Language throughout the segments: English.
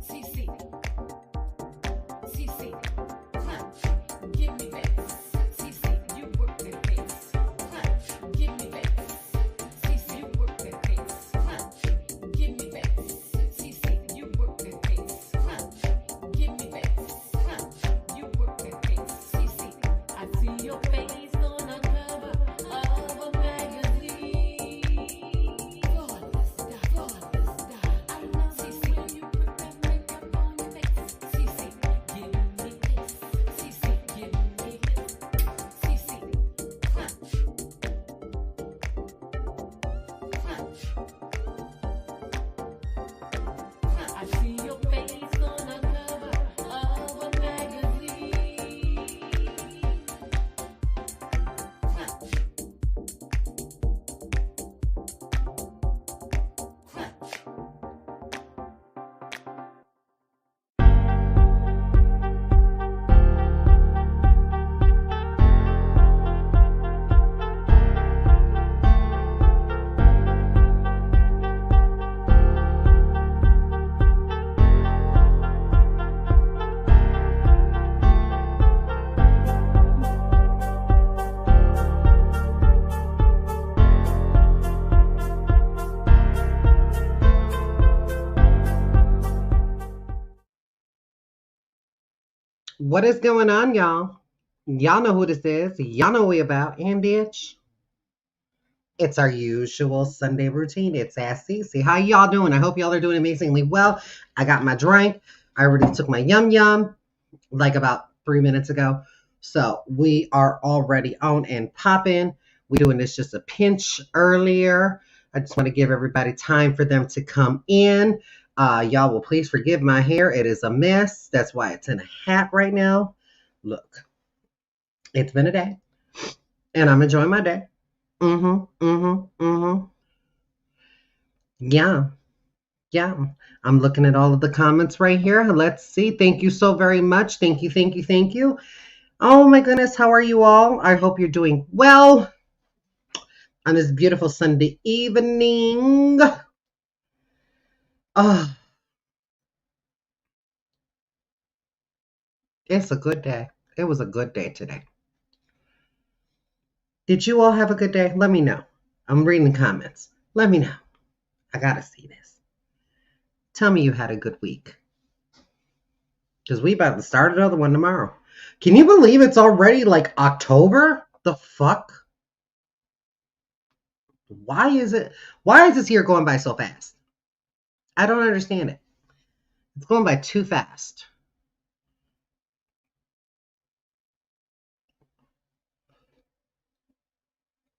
CeeCee, CeeCee, punch, give me bass. CeeCee, you work that bass. Punch, give me bass. CeeCee, you work that bass. Punch, give me bass. CeeCee, you work that bass. Punch, give me bass. Punch, you work that bass. CeeCee, I see your face on the cover of a magazine. Flawless style. I love CeeCee when you put that makeup on your face. CeeCee, give me this. CeeCee, give me this. CeeCee, punch, punch. I see your face on the cover of a magazine. Punch, punch. What is going on, y'all? Y'all know who this is. Y'all know what we about. And bitch, it's our usual Sunday routine. It's Ask CeeCee. How y'all doing? I hope y'all are doing amazingly well. I got my drink. I already took my yum yum like about 3 minutes ago. So we are already on and popping. We're doing this just a pinch earlier. I just want to give everybody time for them to come in. Y'all will please forgive my hair. It is a mess. That's why it's in a hat right now. Look, it's been a day, and I'm enjoying my day. Yeah. Yeah, I'm looking at all of the comments right here. Let's see. Thank you so very much. Thank you, thank you, thank you. Oh my goodness, how are you all? I hope you're doing well on this beautiful Sunday evening. Oh, it's a good day. It was a good day today. Did you all have a good day? Let me know. I'm reading the comments. Let me know. I gotta see this. Tell me you had a good week. Because we about to start another one tomorrow. Can you believe it's already like October? The fuck? Why is this year going by so fast? I don't understand it. It's going by too fast.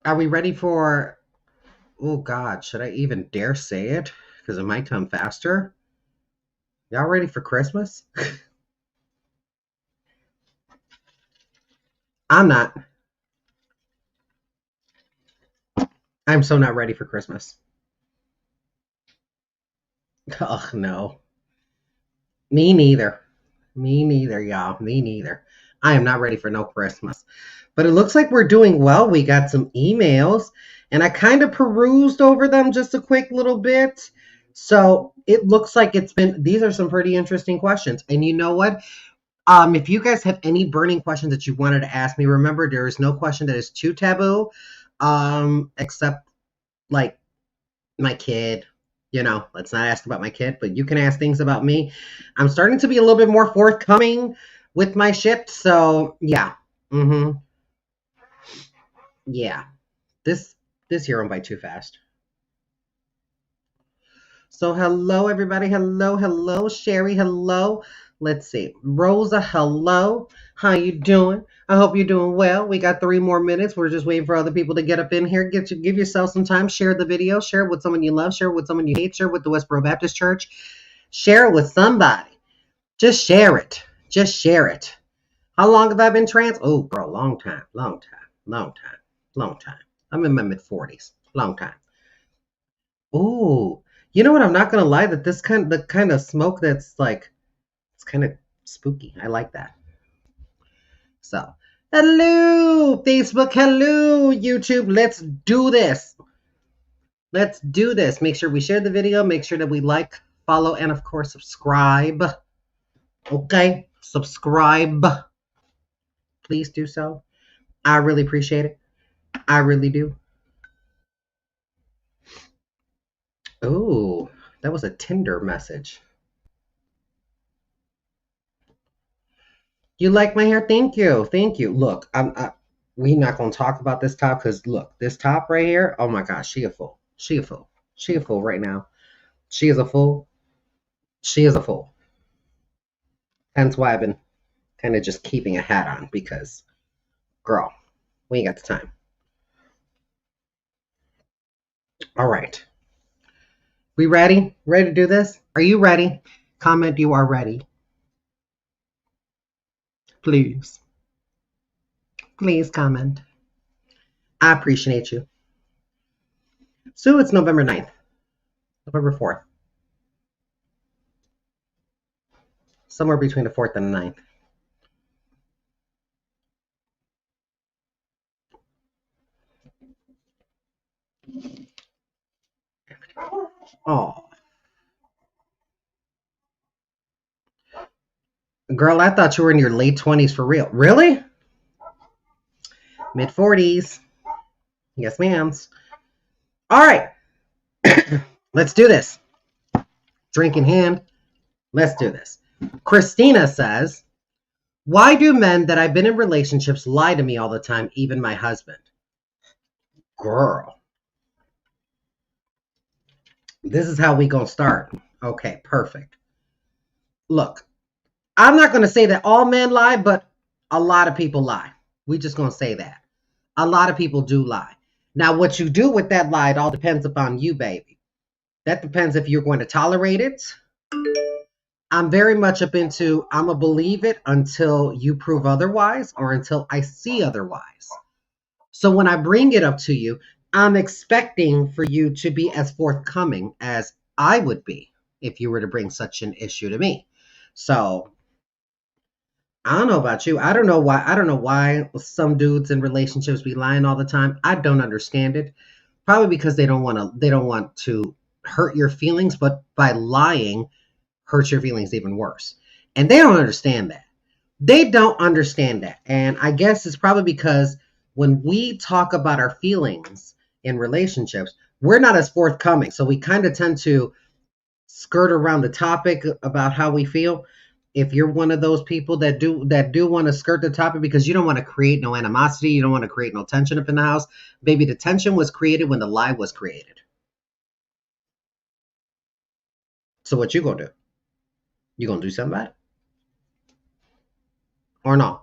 Are we ready for, oh God, should I even dare say it? Because it might come faster. Y'all ready for Christmas? I'm not. I'm so not ready for Christmas. Oh no. Me neither. Me neither, y'all. Me neither. I am not ready for no Christmas. But it looks like we're doing well. We got some emails, and I kind of perused over them just a quick little bit. So it looks like these are some pretty interesting questions. And you know what? If you guys have any burning questions that you wanted to ask me, remember there is no question that is too taboo, except like my kid. Let's not ask about my kid, but you can ask things about me. I'm starting to be a little bit more forthcoming with my shit. So yeah. Yeah. This year went by too fast. So hello everybody. Hello. Sherry, hello. Let's see. Rosa, hello. How you doing? I hope you're doing well. We got 3 more minutes. We're just waiting for other people to get up in here. Give yourself some time. Share the video. Share it with someone you love. Share it with someone you hate. Share it with the Westboro Baptist Church. Share it with somebody. Just share it. Just share it. How long have I been trans? Oh, girl, long time. I'm in my mid-40s. Long time. Ooh, you know what? I'm not gonna lie. That the kind of smoke that's like, it's kind of spooky. I like that. So, hello Facebook, hello YouTube. Let's do this. Let's do this. Make sure we share the video. Make sure that we like, follow, and of course subscribe. Okay, subscribe. Please do so. I really appreciate it. I really do. Oh, that was a Tinder message. You like my hair? Thank you. Thank you. Look, we not going to talk about this top because look, this top right here, oh my gosh, she a fool. She a fool. She a fool right now. She is a fool. She is a fool. Hence why I've been kind of just keeping a hat on because, girl, we ain't got the time. All right. We ready? Ready to do this? Are you ready? Comment you are ready. Please. Please comment. I appreciate you. So it's November 9th. November 4th. Somewhere between the 4th and the 9th. Oh. Girl, I thought you were in your late 20s for real. Really? Mid 40s. Yes, ma'ams. All right. Let's do this. Drink in hand. Let's do this. Christina says, why do men that I've been in relationships lie to me all the time, even my husband? Girl. This is how we gonna start. Okay, perfect. Look, I'm not gonna say that all men lie, but a lot of people lie. We just gonna say that. A lot of people do lie. Now, what you do with that lie, it all depends upon you, baby. That depends if you're going to tolerate it. I'm very much up into, I'm going to believe it until you prove otherwise or until I see otherwise. So when I bring it up to you, I'm expecting for you to be as forthcoming as I would be. if you were to bring such an issue to me. So I don't know about you. I don't know why some dudes in relationships be lying all the time. I don't understand it. Probably because they don't want to hurt your feelings, but by lying hurts your feelings even worse. And they don't understand that. They don't understand that. And I guess it's probably because when we talk about our feelings in relationships, we're not as forthcoming. So we kind of tend to skirt around the topic about how we feel. If you're one of those people that do want to skirt the topic because you don't want to create no animosity, you don't want to create no tension up in the house, baby, the tension was created when the lie was created. So what you gonna do? You gonna do something about it? Or no?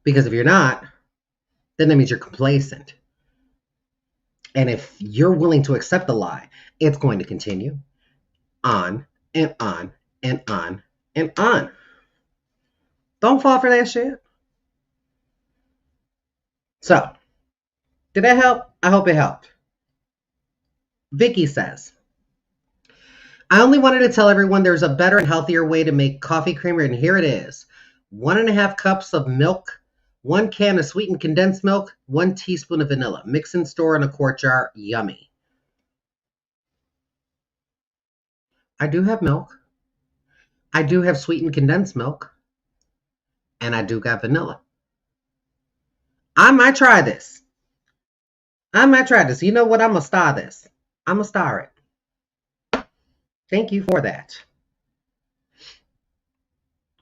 Because if you're not, then that means you're complacent. And if you're willing to accept the lie, it's going to continue on and on and on and on. Don't fall for that shit. So, did that help? I hope it helped. Vicky says, I only wanted to tell everyone there's a better and healthier way to make coffee creamer, and here it is. 1.5 cups of milk, 1 can of sweetened condensed milk, 1 teaspoon of vanilla. Mix and store in a quart jar. Yummy. I do have milk. I do have sweetened condensed milk. And I do got vanilla. I might try this. You know what? I'm going to star this. I'm going to star it. Thank you for that.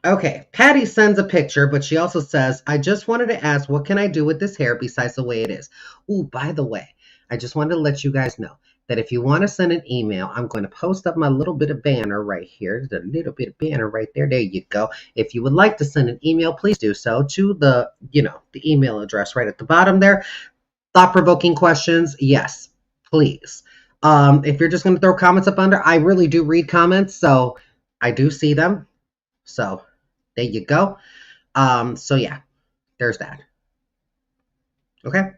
Okay, Patty sends a picture, but she also says, I just wanted to ask, what can I do with this hair besides the way it is? Ooh, by the way, I just wanted to let you guys know that if you want to send an email, I'm going to post up my little bit of banner right here. The little bit of banner right there. There you go. If you would like to send an email, please do so to the email address right at the bottom there. Thought-provoking questions, yes, please. If you're just going to throw comments up under, I really do read comments, so I do see them. So there you go. So yeah, there's that. Okay,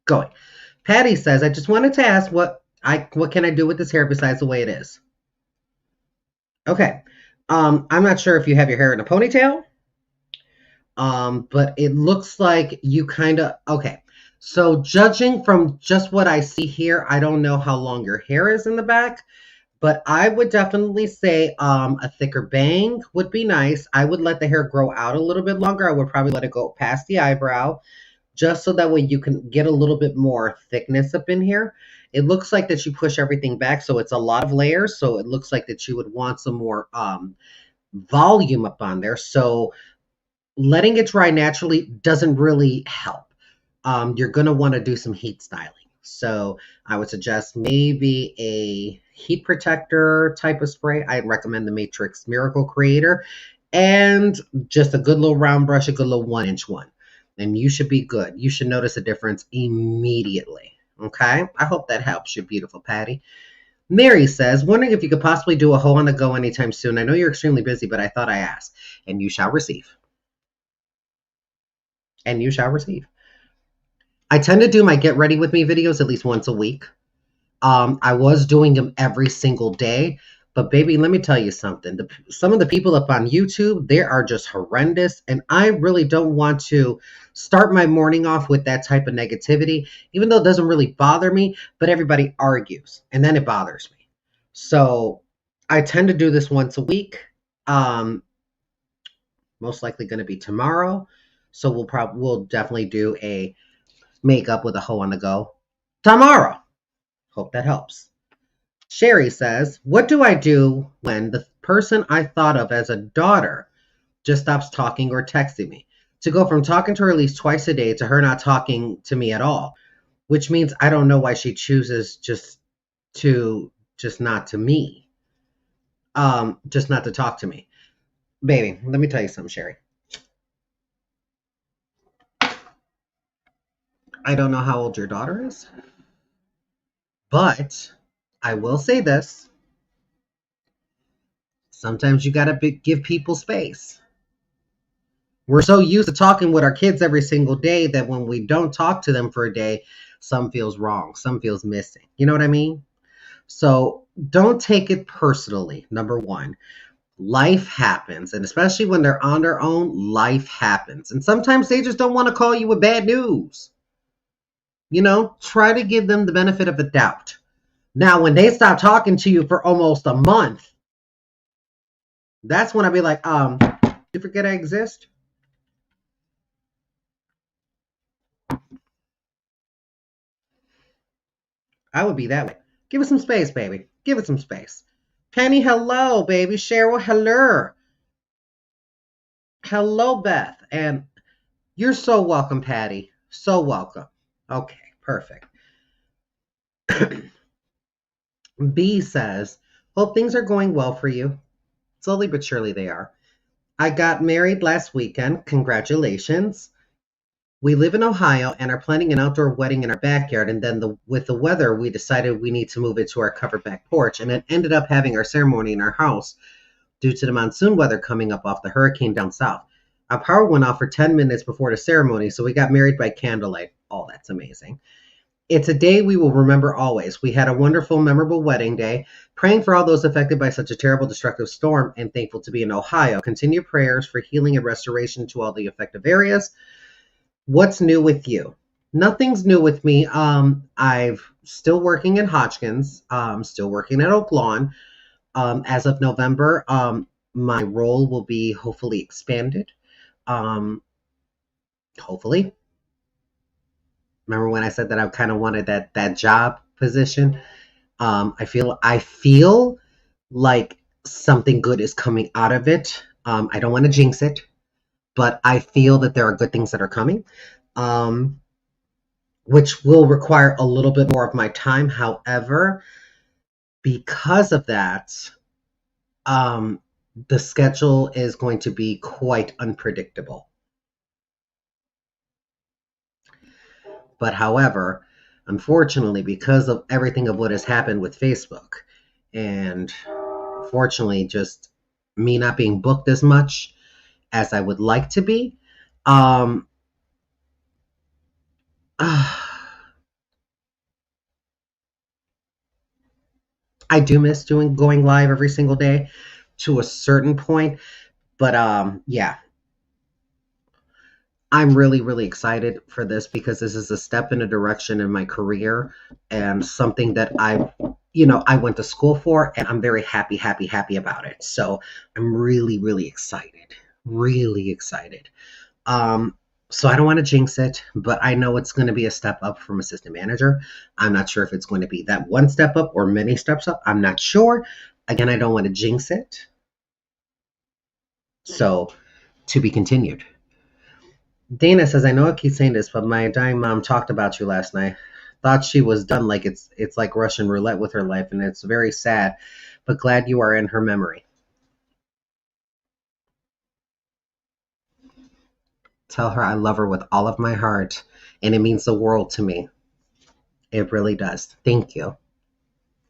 going. Patty says, I just wanted to ask what can I do with this hair besides the way it is? Okay. I'm not sure if you have your hair in a ponytail. But it looks like you kind of okay. So judging from just what I see here, I don't know how long your hair is in the back. But I would definitely say a thicker bang would be nice. I would let the hair grow out a little bit longer. I would probably let it go past the eyebrow, just so that way you can get a little bit more thickness up in here. It looks like that you push everything back, so it's a lot of layers. So it looks like that you would want some more volume up on there. So letting it dry naturally doesn't really help. You're going to want to do some heat styling. So I would suggest maybe a heat protector type of spray. I'd recommend the Matrix Miracle Creator and just a good little round brush, a good little 1-inch one. And you should be good. You should notice a difference immediately. Okay? I hope that helps you, beautiful Patty. Mary says, wondering if you could possibly do a hoe on the go anytime soon. I know you're extremely busy, but I thought I asked. And you shall receive. And you shall receive. I tend to do my get ready with me videos at least once a week. I was doing them every single day, but baby, let me tell you something. Some of the people up on YouTube, they are just horrendous, and I really don't want to start my morning off with that type of negativity, even though it doesn't really bother me, but everybody argues, and then it bothers me. So I tend to do this once a week. Most likely going to be tomorrow. So we'll definitely do a makeup with a hoe on the go tomorrow. Hope that helps. Sherry says, what do I do when the person I thought of as a daughter just stops talking or texting me? To go from talking to her at least twice a day to her not talking to me at all, which means I don't know why she chooses just not to talk to me. Baby, let me tell you something, Sherry. I don't know how old your daughter is, but I will say this. Sometimes you got to give people space. We're so used to talking with our kids every single day that when we don't talk to them for a day, some feels wrong, some feels missing. You know what I mean? So don't take it personally. Number one, life happens. And especially when they're on their own, life happens. And sometimes they just don't want to call you with bad news. Try to give them the benefit of the doubt. Now, when they stop talking to you for almost a month, that's when I'd be like, you forget I exist? I would be that way. Give it some space, baby. Give it some space. Penny, hello, baby. Cheryl, hello. Hello, Beth. And you're so welcome, Patty. So welcome. Okay, perfect. B says, hope things are going well for you. Slowly but surely they are. I got married last weekend. Congratulations. We live in Ohio and are planning an outdoor wedding in our backyard. And then with the weather, we decided we need to move it to our covered back porch. And it ended up having our ceremony in our house due to the monsoon weather coming up off the hurricane down south. Our power went off for 10 minutes before the ceremony, so we got married by candlelight. Oh, that's amazing. It's a day we will remember always. We had a wonderful, memorable wedding day, praying for all those affected by such a terrible, destructive storm, and thankful to be in Ohio. Continue prayers for healing and restoration to all the affected areas. What's new with you? Nothing's new with me. I've still working in Hodgkins, still working at Oak Lawn. As of November, my role will be hopefully expanded. Hopefully. Remember when I said that I kind of wanted that job position? I feel like something good is coming out of it. I don't want to jinx it, but I feel that there are good things that are coming, which will require a little bit more of my time. However, because of that, the schedule is going to be quite unpredictable. But however, unfortunately, because of everything of what has happened with Facebook, and fortunately, just me not being booked as much as I would like to be, I do miss going live every single day to a certain point. But yeah, I'm really, really excited for this because this is a step in a direction in my career and something that I went to school for, and I'm very happy, happy, happy about it. So I'm really, really excited, really excited. So I don't want to jinx it, but I know it's going to be a step up from assistant manager. I'm not sure if it's going to be that one step up or many steps up. I'm not sure. Again, I don't want to jinx it. So to be continued. Dana says, I know I keep saying this, but my dying mom talked about you last night. Thought she was done, like it's like Russian roulette with her life, and it's very sad, but glad you are in her memory. Tell her I love her with all of my heart, and it means the world to me. It really does. Thank you.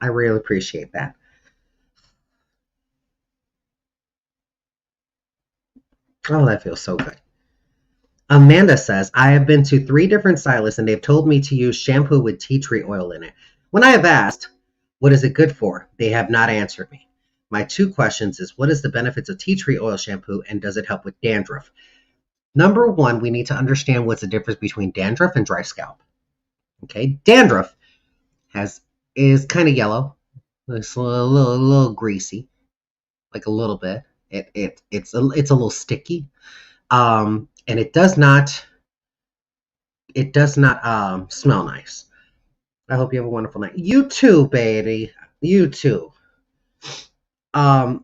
I really appreciate that. Oh, that feels so good. Amanda says, I have been to 3 different stylists and they've told me to use shampoo with tea tree oil in it. When I have asked, what is it good for? They have not answered me. My 2 questions is, what is the benefits of tea tree oil shampoo and does it help with dandruff? Number 1, we need to understand what's the difference between dandruff and dry scalp. Okay, dandruff is kind of yellow. It's a little greasy, like a little bit. It's a little sticky. And it does not smell nice. I hope you have a wonderful night. You too, baby. You too. Dandruff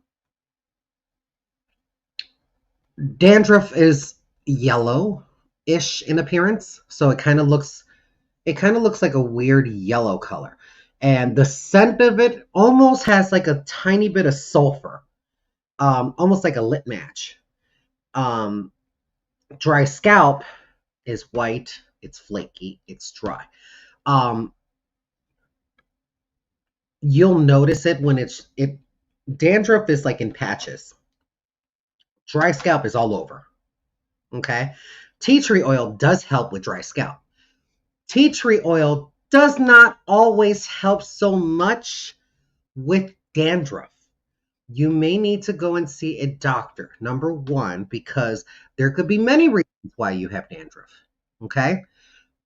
is yellow-ish in appearance, so it kind of looks like a weird yellow color. And the scent of it almost has like a tiny bit of sulfur, almost like a lit match. Dry scalp is white, it's flaky, it's dry. You'll notice it when dandruff is like in patches. Dry scalp is all over. Okay? Tea tree oil does help with dry scalp. Tea tree oil does not always help so much with dandruff, you may need to go and see a doctor. Number one, because there could be many reasons why you have dandruff. Okay.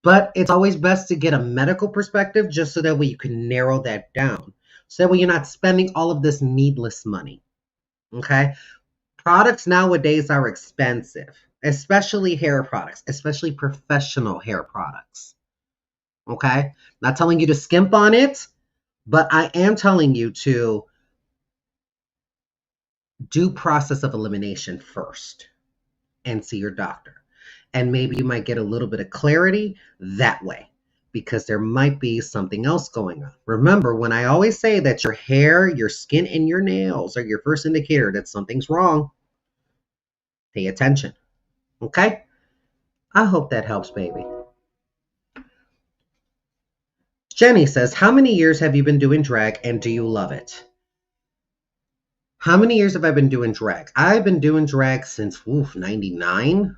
But it's always best to get a medical perspective just so that way you can narrow that down. So that way you're not spending all of this needless money. Okay. Products nowadays are expensive, especially hair products, especially professional hair products. Okay. Not telling you to skimp on it, but I am telling you to do process of elimination first and see your doctor. And maybe you might get a little bit of clarity that way because there might be something else going on. Remember, when I always say that your hair, your skin, and your nails are your first indicator that something's wrong, pay attention. Okay? I hope that helps, baby. Jenny says, how many years have you been doing drag and do you love it? How many years have I been doing drag? I've been doing drag since 99,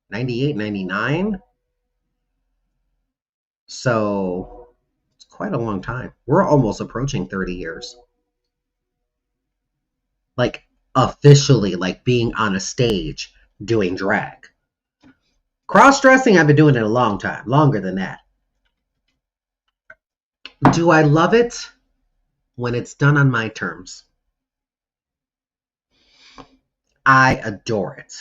98, 99. So it's quite a long time. We're almost approaching 30 years. Like officially, like being on a stage doing drag. Cross dressing, I've been doing it a long time, longer than that. Do I love it? When it's done on my terms. I adore it.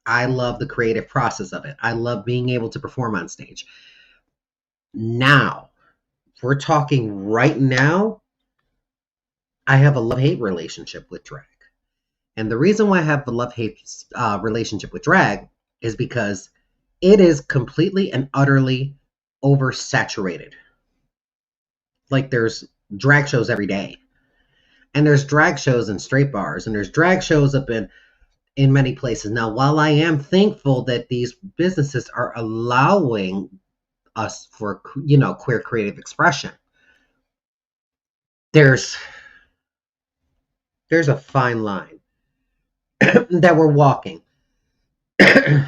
I love the creative process of it. I love being able to perform on stage. Now, if we're talking right now, I have a love-hate relationship with drag. And the reason why I have a love-hate relationship with drag is because it is completely and utterly oversaturated. Like there's drag shows every day. And there's drag shows in straight bars. And there's drag shows up in many places. Now, while I am thankful that these businesses are allowing us for, queer creative expression, there's a fine line that we're walking. And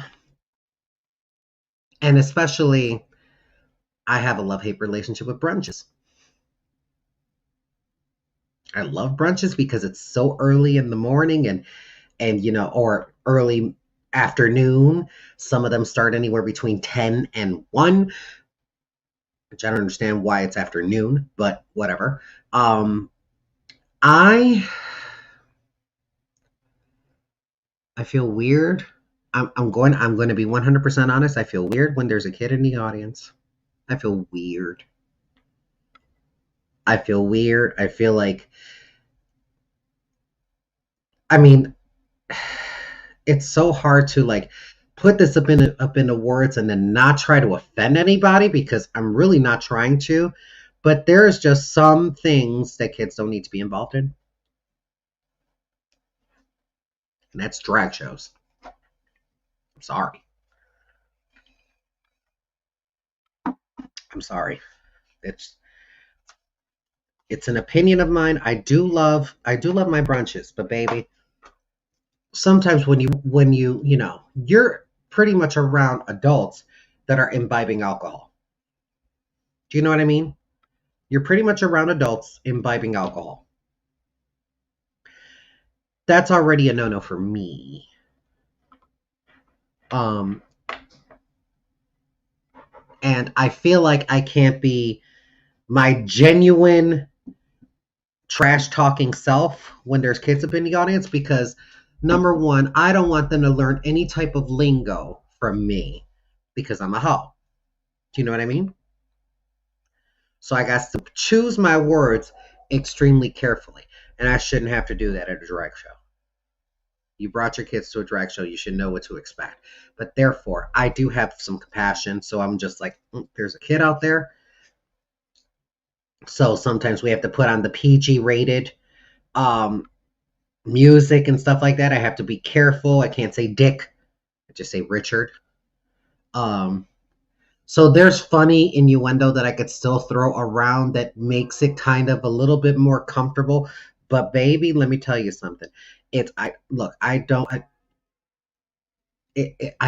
especially, I have a love-hate relationship with brunches. I love brunches because it's so early in the morning and or early afternoon. Some of them start anywhere between 10 and 1, which I don't understand why it's afternoon, but whatever. I feel weird. I'm going to be 100% honest. I feel weird when there's a kid in the audience. I feel weird. I feel like, I mean, it's so hard to like put this up into words and then not try to offend anybody because I'm really not trying to. But there's just some things that kids don't need to be involved in. And that's drag shows. I'm sorry. It's an opinion of mine. I do love my brunches, but baby, sometimes when you're pretty much around adults that are imbibing alcohol. Do you know what I mean? You're pretty much around adults imbibing alcohol. That's already a no-no for me. And I feel like I can't be my genuine trash talking self when there's kids up in the audience because number one, I don't want them to learn any type of lingo from me because I'm a hoe. Do you know what I mean? So I got to choose my words extremely carefully. And I shouldn't have to do that at a drag show. You brought your kids to a drag show, you should know what to expect. But therefore, I do have some compassion. So I'm just like, there's a kid out there. So sometimes we have to put on the PG rated music and stuff like that. I have to be careful. I can't say Dick. I just say Richard. So there's funny innuendo that I could still throw around that makes it kind of a little bit more comfortable. But baby, let me tell you something. I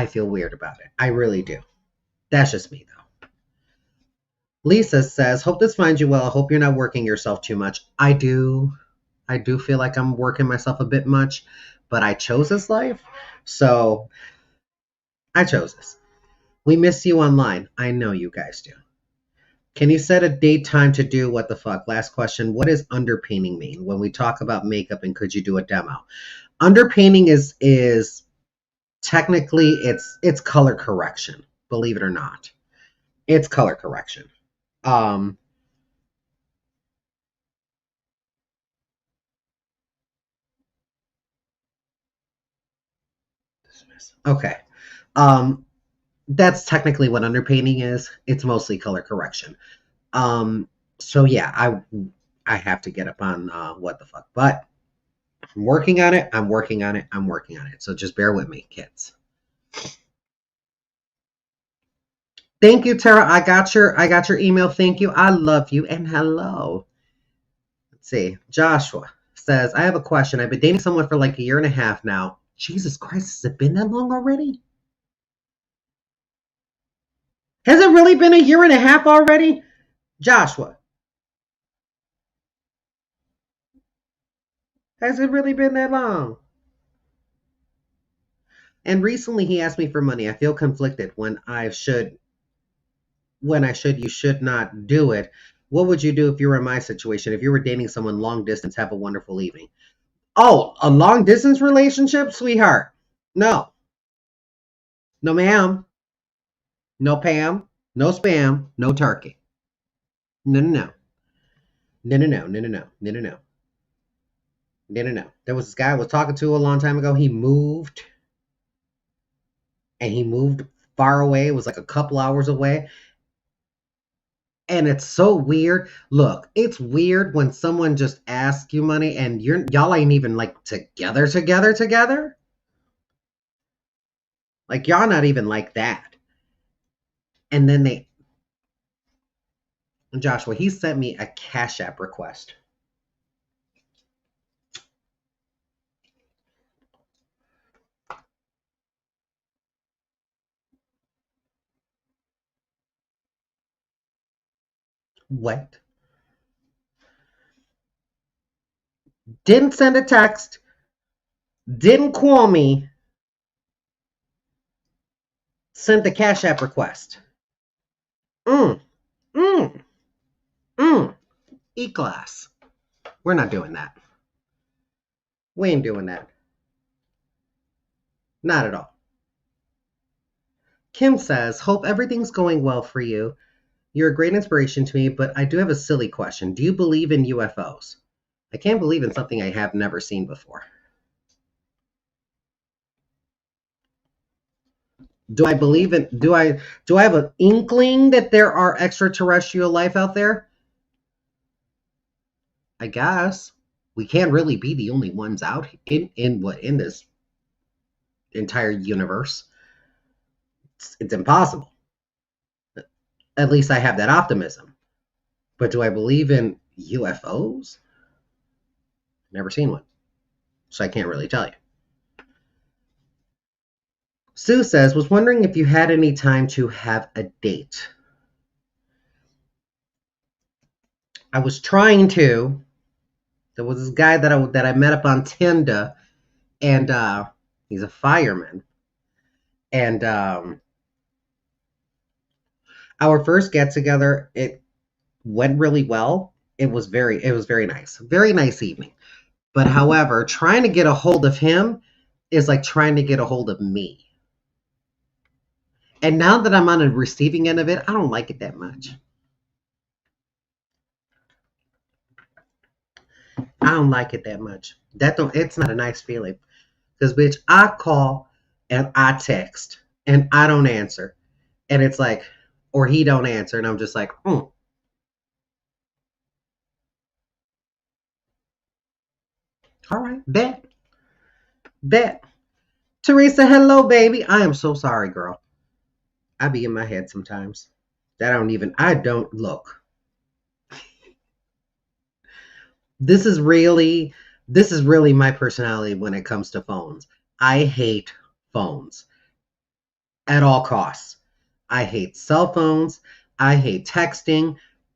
feel weird about it. I really do. That's just me though. Lisa says, hope this finds you well. I hope you're not working yourself too much. I do. I do feel like I'm working myself a bit much, but I chose this life. So I chose this. We miss you online. I know you guys do. Can you set a date time to do what the fuck? Last question. What does underpainting mean when we talk about makeup and could you do a demo? Underpainting is technically it's color correction, believe it or not. It's color correction. Um okay. Um that's technically what underpainting is. It's mostly color correction. So yeah, I have to get up on what the fuck. But I'm working on it. I'm working on it. I'm working on it. So just bear with me, kids. Thank you, Tara. I got your email. Thank you. I love you and hello. Let's see. Joshua says, I have a question. I've been dating someone for like a year and a half now. Jesus Christ, has it been that long already? Has it really been a year and a half already? Joshua, has it really been that long? And recently he asked me for money. I feel conflicted you should not do it. What would you do if you were in my situation? If you were dating someone long distance, have a wonderful evening. Oh, a long distance relationship, sweetheart? No. No, ma'am. No, Pam. No spam. No turkey. No, no, no. No, no, no, no, no, no, no, no, no. No, no, no. There was this guy I was talking to a long time ago. He moved and he moved far away. It was like a couple hours away. And it's so weird. Look, it's weird when someone just asks you money and y'all ain't even like together. Like y'all not even like that. And then Joshua, he sent me a Cash App request. What? Didn't send a text. Didn't call me. Sent the Cash App request. Mm, mm, mm. E-class. We're not doing that. We ain't doing that. Not at all. Kim says, hope everything's going well for you. You're a great inspiration to me, but I do have a silly question. Do you believe in UFOs? I can't believe in something I have never seen before. Do I believe in do I have an inkling that there are extraterrestrial life out there? I guess. We can't really be the only ones out in this entire universe. It's impossible. At least I have that optimism. But do I believe in UFOs? Never seen one. So I can't really tell you. Sue says, was wondering if you had any time to have a date. I was trying to. There was this guy that I met up on Tinder, and he's a fireman. And our first get together, it went really well. It was very nice. Very nice evening. But however, trying to get a hold of him is like trying to get a hold of me. And now that I'm on the receiving end of it, I don't like it that much. I don't like it that much. It's not a nice feeling. Because bitch, I call and I text and I don't answer. And it's like, or he don't answer, and I'm just like, all right, bet. Teresa, hello, baby. I am so sorry, girl. I be in my head sometimes. I don't look. This is really, this is really my personality when it comes to phones. I hate phones at all costs. I hate cell phones. I hate texting.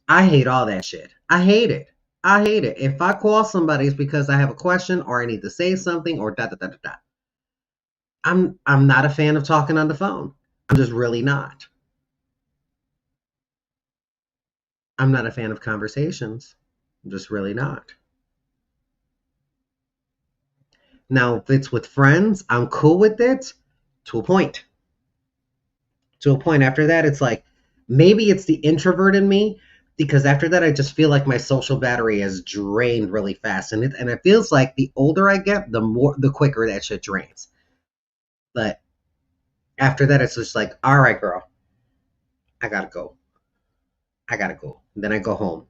I hate all that shit. I hate it. I hate it. If I call somebody, it's because I have a question or I need to say something or da da da da da. I'm not a fan of talking on the phone. I'm just really not. I'm not a fan of conversations. I'm just really not. Now, if it's with friends, I'm cool with it to a point. To a point. After that, it's like maybe it's the introvert in me because after that, I just feel like my social battery is drained really fast, and it feels like the older I get, the quicker that shit drains. But after that, it's just like, all right, girl, I gotta go. I gotta go. And then I go home.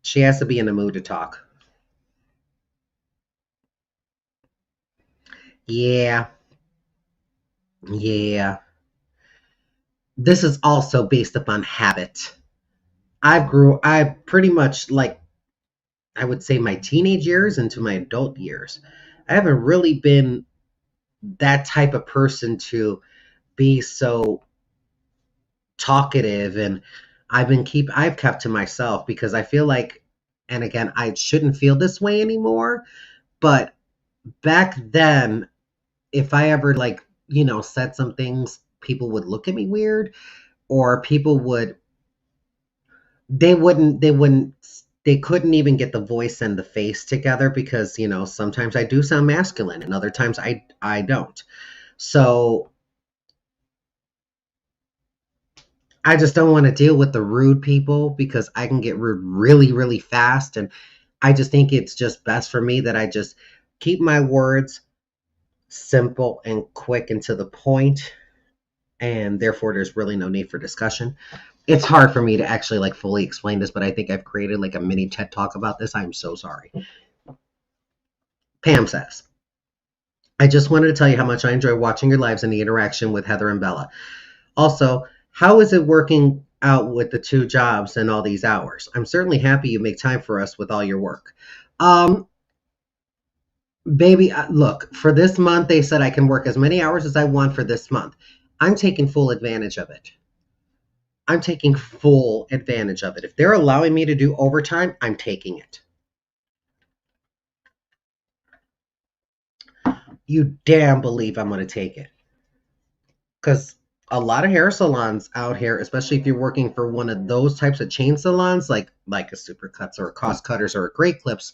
She has to be in the mood to talk. Yeah, yeah. This is also based upon habit. I pretty much like, I would say my teenage years into my adult years. I haven't really been that type of person to be so talkative, and I've kept to myself because I feel like, and again, I shouldn't feel this way anymore, but back then if I ever like, said some things, people would look at me weird, or people would they wouldn't they couldn't even get the voice and the face together because, sometimes I do sound masculine and other times I don't. So I just don't want to deal with the rude people because I can get rude really, really fast. And I just think it's just best for me that I just keep my words simple and quick and to the point, and therefore there's really no need for discussion. It's hard for me to actually like fully explain this, but I think I've created like a mini TED talk about this. I'm so sorry. Pam says, I just wanted to tell you how much I enjoy watching your lives and the interaction with Heather and Bella. Also, how is it working out with the two jobs and all these hours? I'm certainly happy you make time for us with all your work. Um, Baby, look, for this month, they said I can work as many hours as I want for this month. I'm taking full advantage of it. I'm taking full advantage of it. If they're allowing me to do overtime, I'm taking it. You damn believe I'm going to take it. Because a lot of hair salons out here, especially if you're working for one of those types of chain salons, like a Supercuts or a Cost Cutters or a Great Clips,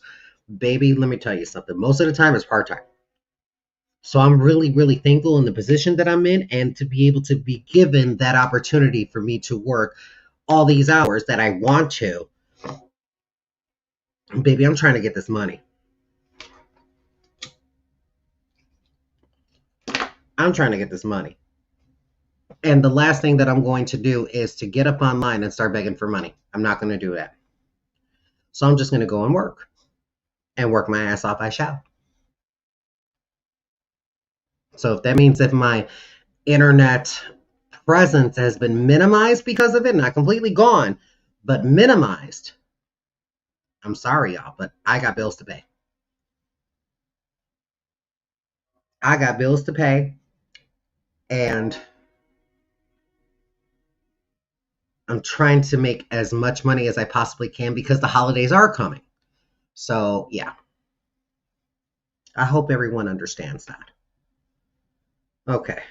baby, let me tell you something. Most of the time, it's part time. So I'm really, really thankful in the position that I'm in and to be able to be given that opportunity for me to work all these hours that I want to. Baby, I'm trying to get this money. I'm trying to get this money. And the last thing that I'm going to do is to get up online and start begging for money. I'm not going to do that. So I'm just going to go and work my ass off. I shall. So if that means if my internet presence has been minimized because of it, not completely gone, but minimized, I'm sorry, y'all, but I got bills to pay. I got bills to pay, and I'm trying to make as much money as I possibly can because the holidays are coming. So, yeah, I hope everyone understands that. Okay.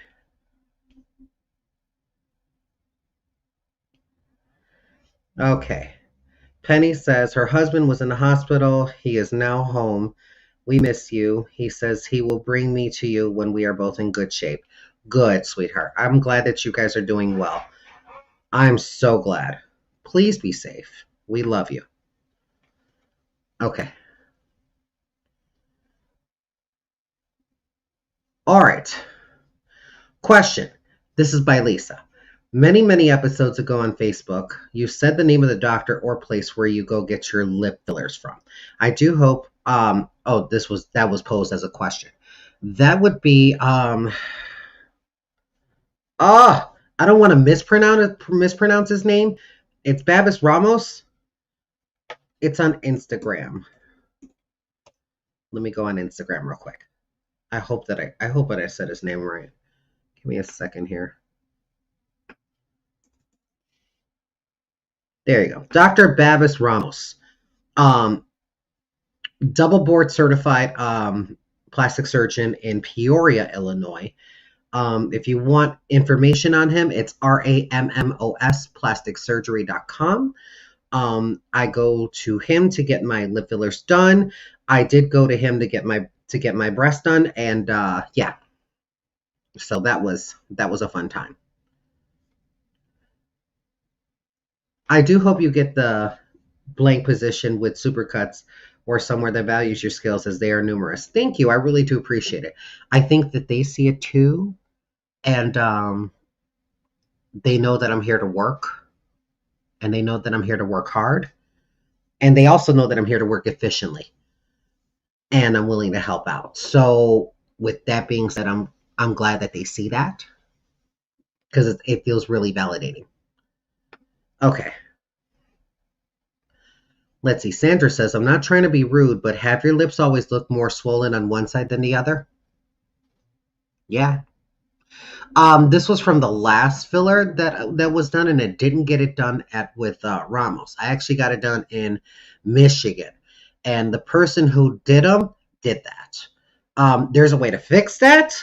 Okay. Penny says her husband was in the hospital. He is now home. We miss you. He says he will bring me to you when we are both in good shape. Good, sweetheart. I'm glad that you guys are doing well. I'm so glad. Please be safe. We love you. Okay. All right. Question. This is by Lisa. Many, many episodes ago on Facebook, you said the name of the doctor or place where you go get your lip fillers from. I do hope that was posed as a question. That would be I don't want to mispronounce his name. It's Babis Ramos. It's on Instagram. Let me go on Instagram real quick. I hope that I said his name right. Give me a second here. There you go. Dr. Babis Ramos. Um, double board certified plastic surgeon in Peoria, Illinois. If you want information on him, it's RAMMOS plasticsurgery.com. I go to him to get my lip fillers done. I did go to him to get my breast done, and yeah, so that was a fun time. I do hope you get the blank position with supercuts or somewhere that values your skills, as they are numerous. Thank you. I really do appreciate it. I think that they see it too, and they know that I'm here to work, and they know that I'm here to work hard, and they also know that I'm here to work efficiently, and I'm willing to help out. So with that being said, I'm glad that they see that, because it feels really validating. Okay. Let's see. Sandra says, I'm not trying to be rude, but have your lips always look more swollen on one side than the other? Yeah. This was from the last filler that was done, and it didn't get it done with Ramos. I actually got it done in Michigan, and the person who did them did that. There's a way to fix that.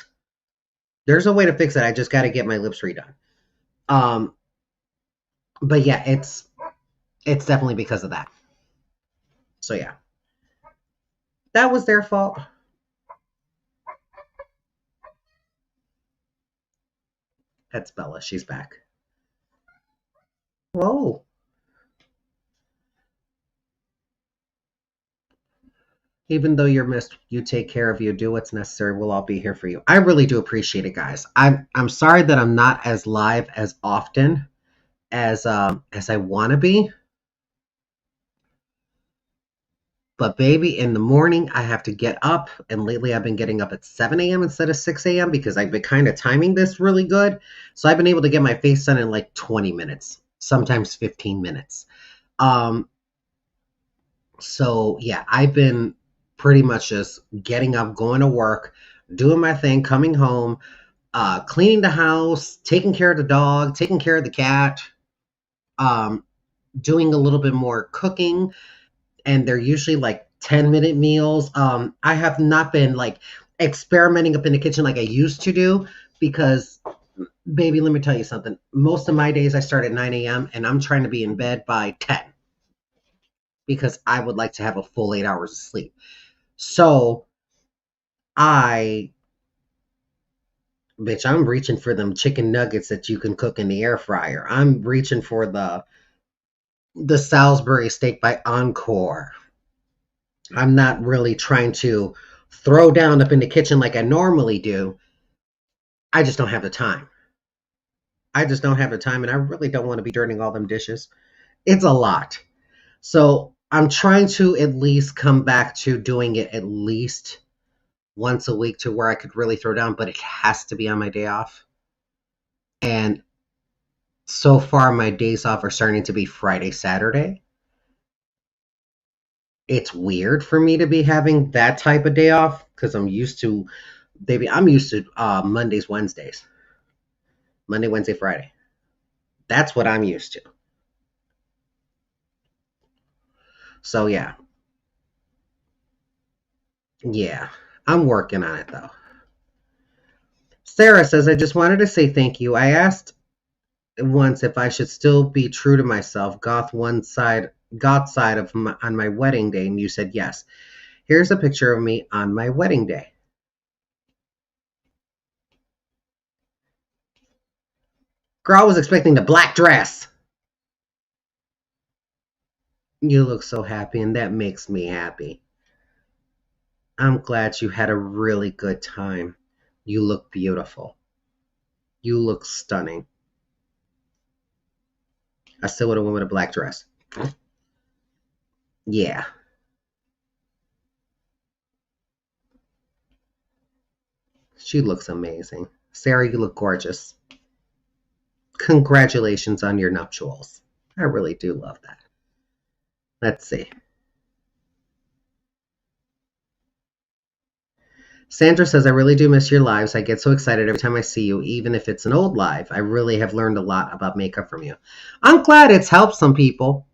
There's a way to fix it. I just got to get my lips redone. But yeah, it's definitely because of that. So yeah, that was their fault. That's Bella. She's back. Whoa. Even though you're missed, you take care of you. Do what's necessary. We'll all be here for you. I really do appreciate it, guys. I'm sorry that I'm not as live as often as I want to be. But baby, in the morning I have to get up, and lately I've been getting up at 7 a.m. instead of 6 a.m. because I've been kind of timing this really good. So I've been able to get my face done in like 20 minutes, sometimes 15 minutes. So yeah, I've been pretty much just getting up, going to work, doing my thing, coming home, cleaning the house, taking care of the dog, taking care of the cat, doing a little bit more cooking, and they're usually like 10-minute meals. I have not been like experimenting up in the kitchen like I used to do, because baby, let me tell you something. Most of my days I start at 9 a.m. and I'm trying to be in bed by 10, because I would like to have a full 8 hours of sleep. So I'm reaching for them chicken nuggets that you can cook in the air fryer. I'm reaching for the Salisbury steak by Encore. I'm not really trying to throw down up in the kitchen like I normally do. I just don't have the time. I just don't have the time, and I really don't want to be dirtying all them dishes. It's a lot. So I'm trying to at least come back to doing it at least once a week, to where I could really throw down, but it has to be on my day off. And so far, my days off are starting to be Friday, Saturday. It's weird for me to be having that type of day off, because I'm used to Mondays, Wednesdays. Monday, Wednesday, Friday. That's what I'm used to. So yeah. Yeah. I'm working on it though. Sarah says, I just wanted to say thank you. I asked once if I should still be true to myself, goth side on my wedding day, and you said yes. Here's a picture of me on my wedding day. Girl, I was expecting the black dress. You look so happy, and that makes me happy. I'm glad you had a really good time. You look beautiful. You look stunning. I still would have went with a black dress. Yeah. She looks amazing. Sarah, you look gorgeous. Congratulations on your nuptials. I really do love that. Let's see. Sandra says, I really do miss your lives. I get so excited every time I see you, even if it's an old live. I really have learned a lot about makeup from you. I'm glad it's helped some people.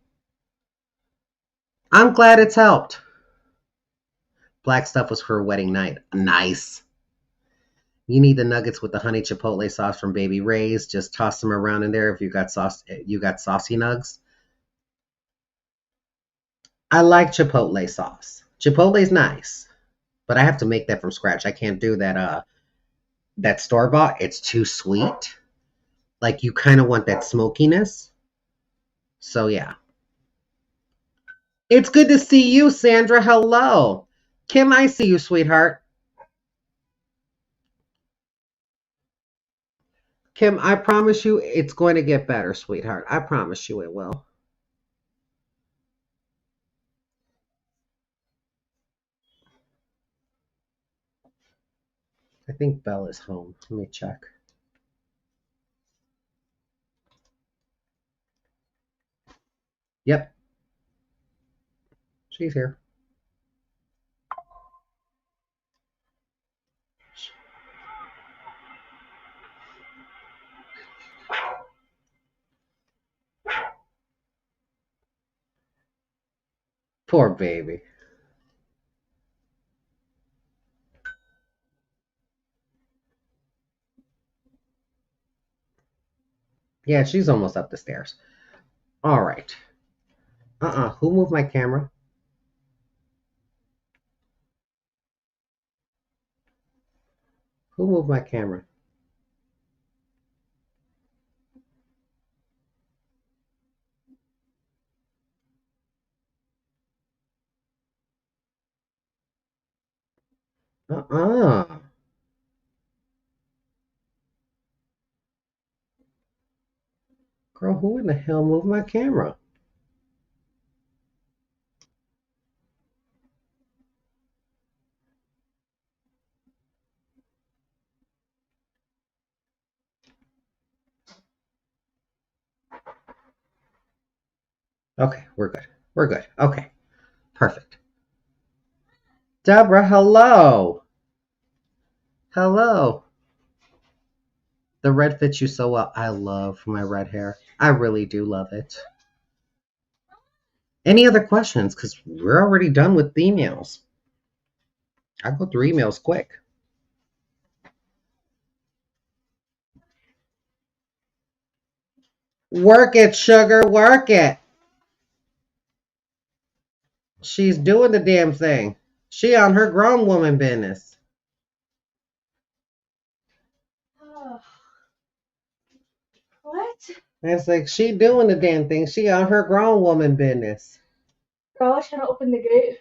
I'm glad it's helped. Black stuff was for a wedding night. Nice. You need the nuggets with the honey chipotle sauce from Baby Ray's. Just toss them around in there if you got sauce. You got saucy nugs. I like chipotle sauce. Chipotle's nice, but I have to make that from scratch. I can't do that store bought. It's too sweet. Like you kind of want that smokiness. So yeah. It's good to see you, Sandra. Hello. Kim, I see you, sweetheart. Kim, I promise you it's going to get better, sweetheart. I promise you it will. I think Belle is home. Let me check. Yep, she's here. Poor baby. Yeah, she's almost up the stairs. All right. Who moved my camera? Who moved my camera? Uh-uh. Girl, who in the hell moved my camera? Okay, we're good. We're good. Okay, perfect. Deborah, hello. Hello. The red fits you so well. I love my red hair. I really do love it. Any other questions? Because we're already done with the emails. I go through emails quick. Work it, sugar. Work it. She's doing the damn thing. She on her grown woman business. What? It's like she doing the damn thing. She on her grown woman business. Girl, I was trying to open the gate.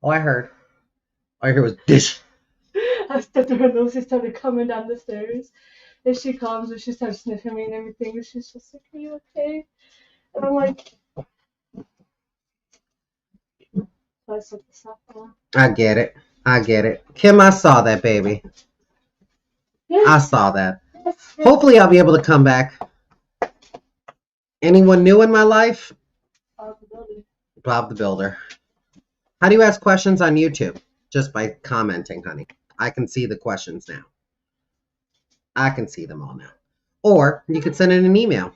Oh, I heard. All I heard was dish. I stepped on her nose, she started coming down the stairs. And she comes and she starts sniffing me and everything. And she's just like, are you okay? And I'm like, so I set the stuff on. I get it. I get it. Kim, I saw that, baby. I saw that. Hopefully, I'll be able to come back. Anyone new in my life? Bob the Builder. How do you ask questions on YouTube? Just by commenting, honey. I can see the questions now. I can see them all now. Or you could send in an email.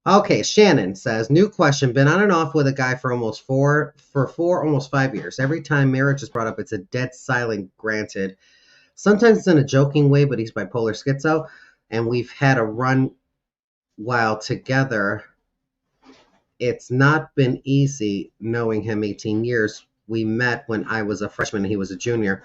Okay, Shannon says, new question. Been on and off with a guy for almost 5 years. Every time marriage is brought up, it's a dead silent, granted. Sometimes it's in a joking way, but he's bipolar schizo. And we've had a run while together. It's not been easy knowing him 18 years. We met when I was a freshman and he was a junior.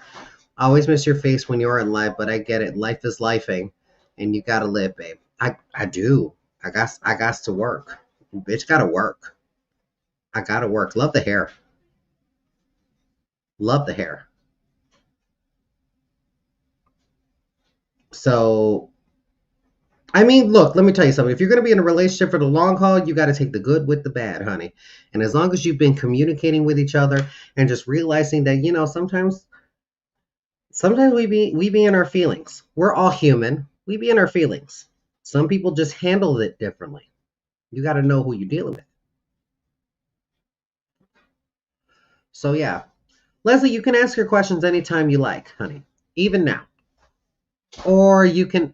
I always miss your face when you're in live, but I get it. Life is lifing, and you gotta live, babe. I do. I got to work. Bitch, gotta work. I gotta work. Love the hair. Love the hair. So, I mean, look, let me tell you something. If you're going to be in a relationship for the long haul, you got to take the good with the bad, honey. And as long as you've been communicating with each other and just realizing that, sometimes we be in our feelings. We're all human. We be in our feelings. Some people just handle it differently. You got to know who you're dealing with. So yeah. Leslie, you can ask your questions anytime you like, honey, even now. Or you can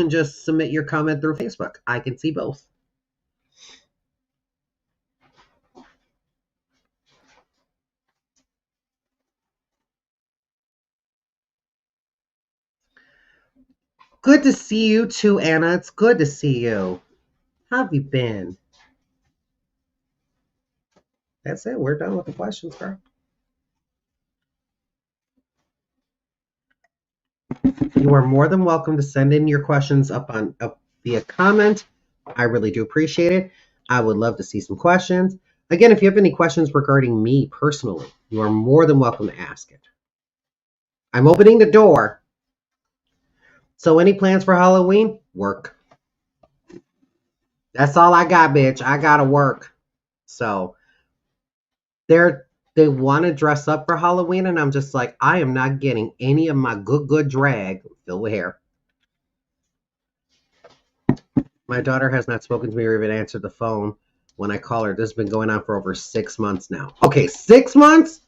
just submit your comment through Facebook. I can see both. Good to see you too, Anna. It's good to see you. How have you been? That's it. We're done with the questions, girl. You are more than welcome to send in your questions up via comment. I really do appreciate it. I would love to see some questions. Again, if you have any questions regarding me personally, you are more than welcome to ask it. I'm opening the door. So any plans for Halloween? Work. That's all I got, bitch. I gotta work. So they want to dress up for Halloween, and I'm just like, I am not getting any of my good drag filled with hair. My daughter has not spoken to me or even answered the phone when I call her. This has been going on for over 6 months now. Okay, 6 months?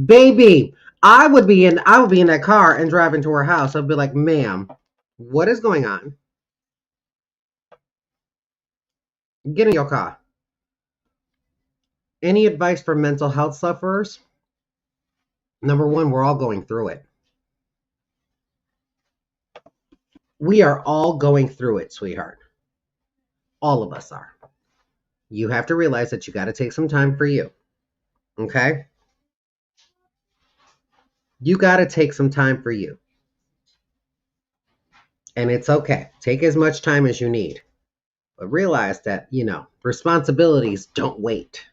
Baby, I would be in that car and driving to her house. I'd be like, ma'am, what is going on? Get in your car. Any advice for mental health sufferers? Number one, we're all going through it. We are all going through it, sweetheart. All of us are. You have to realize that you got to take some time for you. Okay? You got to take some time for you. And it's okay. Take as much time as you need. But realize that, responsibilities don't wait.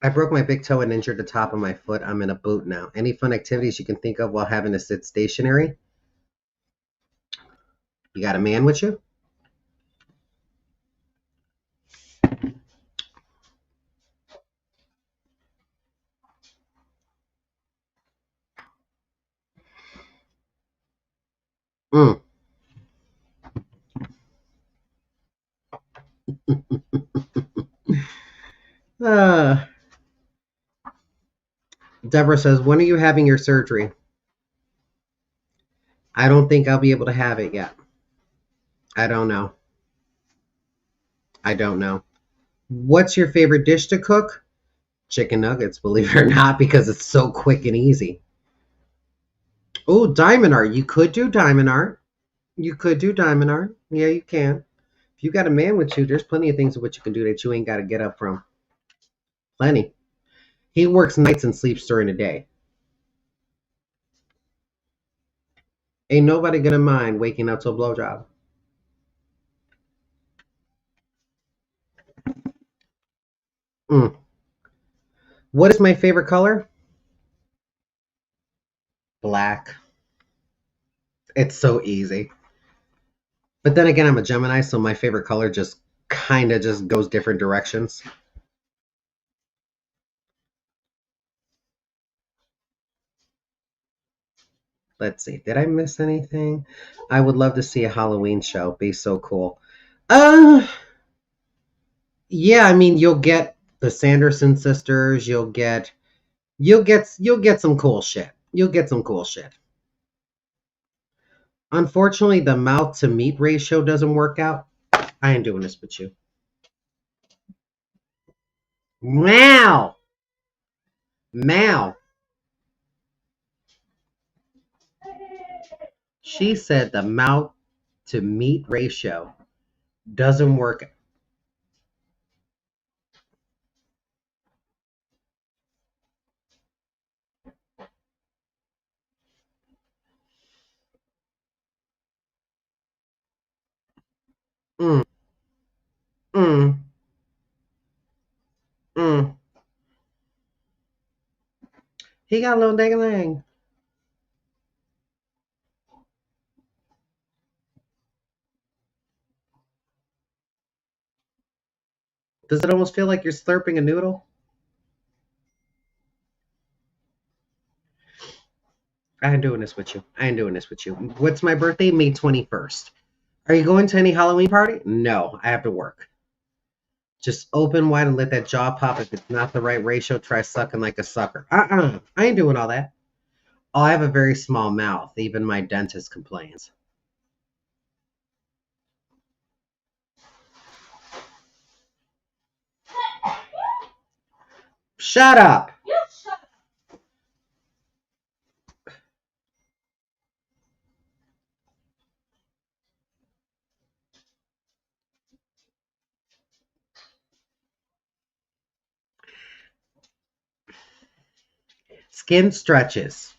I broke my big toe and injured the top of my foot. I'm in a boot now. Any fun activities you can think of while having to sit stationary? You got a man with you? Mm. uh, Deborah says, when are you having your surgery? I don't think I'll be able to have it yet. I don't know. I don't know. What's your favorite dish to cook? Chicken nuggets, believe it or not, because it's so quick and easy. Oh, diamond art. You could do diamond art. You could do diamond art. Yeah, you can. If you got a man with you, there's plenty of things that you can do that you ain't got to get up from. Plenty. He works nights and sleeps during the day. Ain't nobody gonna mind waking up to a blowjob. Mm. What is my favorite color? Black. It's so easy. But then again, I'm a Gemini, so my favorite color just kind of just goes different directions. Let's see. Did I miss anything? I would love to see a Halloween show. Be so cool. Uh, yeah. I mean, you'll get the Sanderson sisters. You'll get some cool shit. You'll get some cool shit. Unfortunately, the mouth to meat ratio doesn't work out. I ain't doing this with you. Meow. Meow. She said the mouth to meat ratio doesn't work. Mm, mm, mm. He got a little dang. Does it almost feel like you're slurping a noodle? I ain't doing this with you. I ain't doing this with you. What's my birthday? May 21st. Are you going to any Halloween party? No, I have to work. Just open wide and let that jaw pop. If it's not the right ratio, try sucking like a sucker. I ain't doing all that. Oh, I have a very small mouth. Even my dentist complains. Shut up. Skin stretches.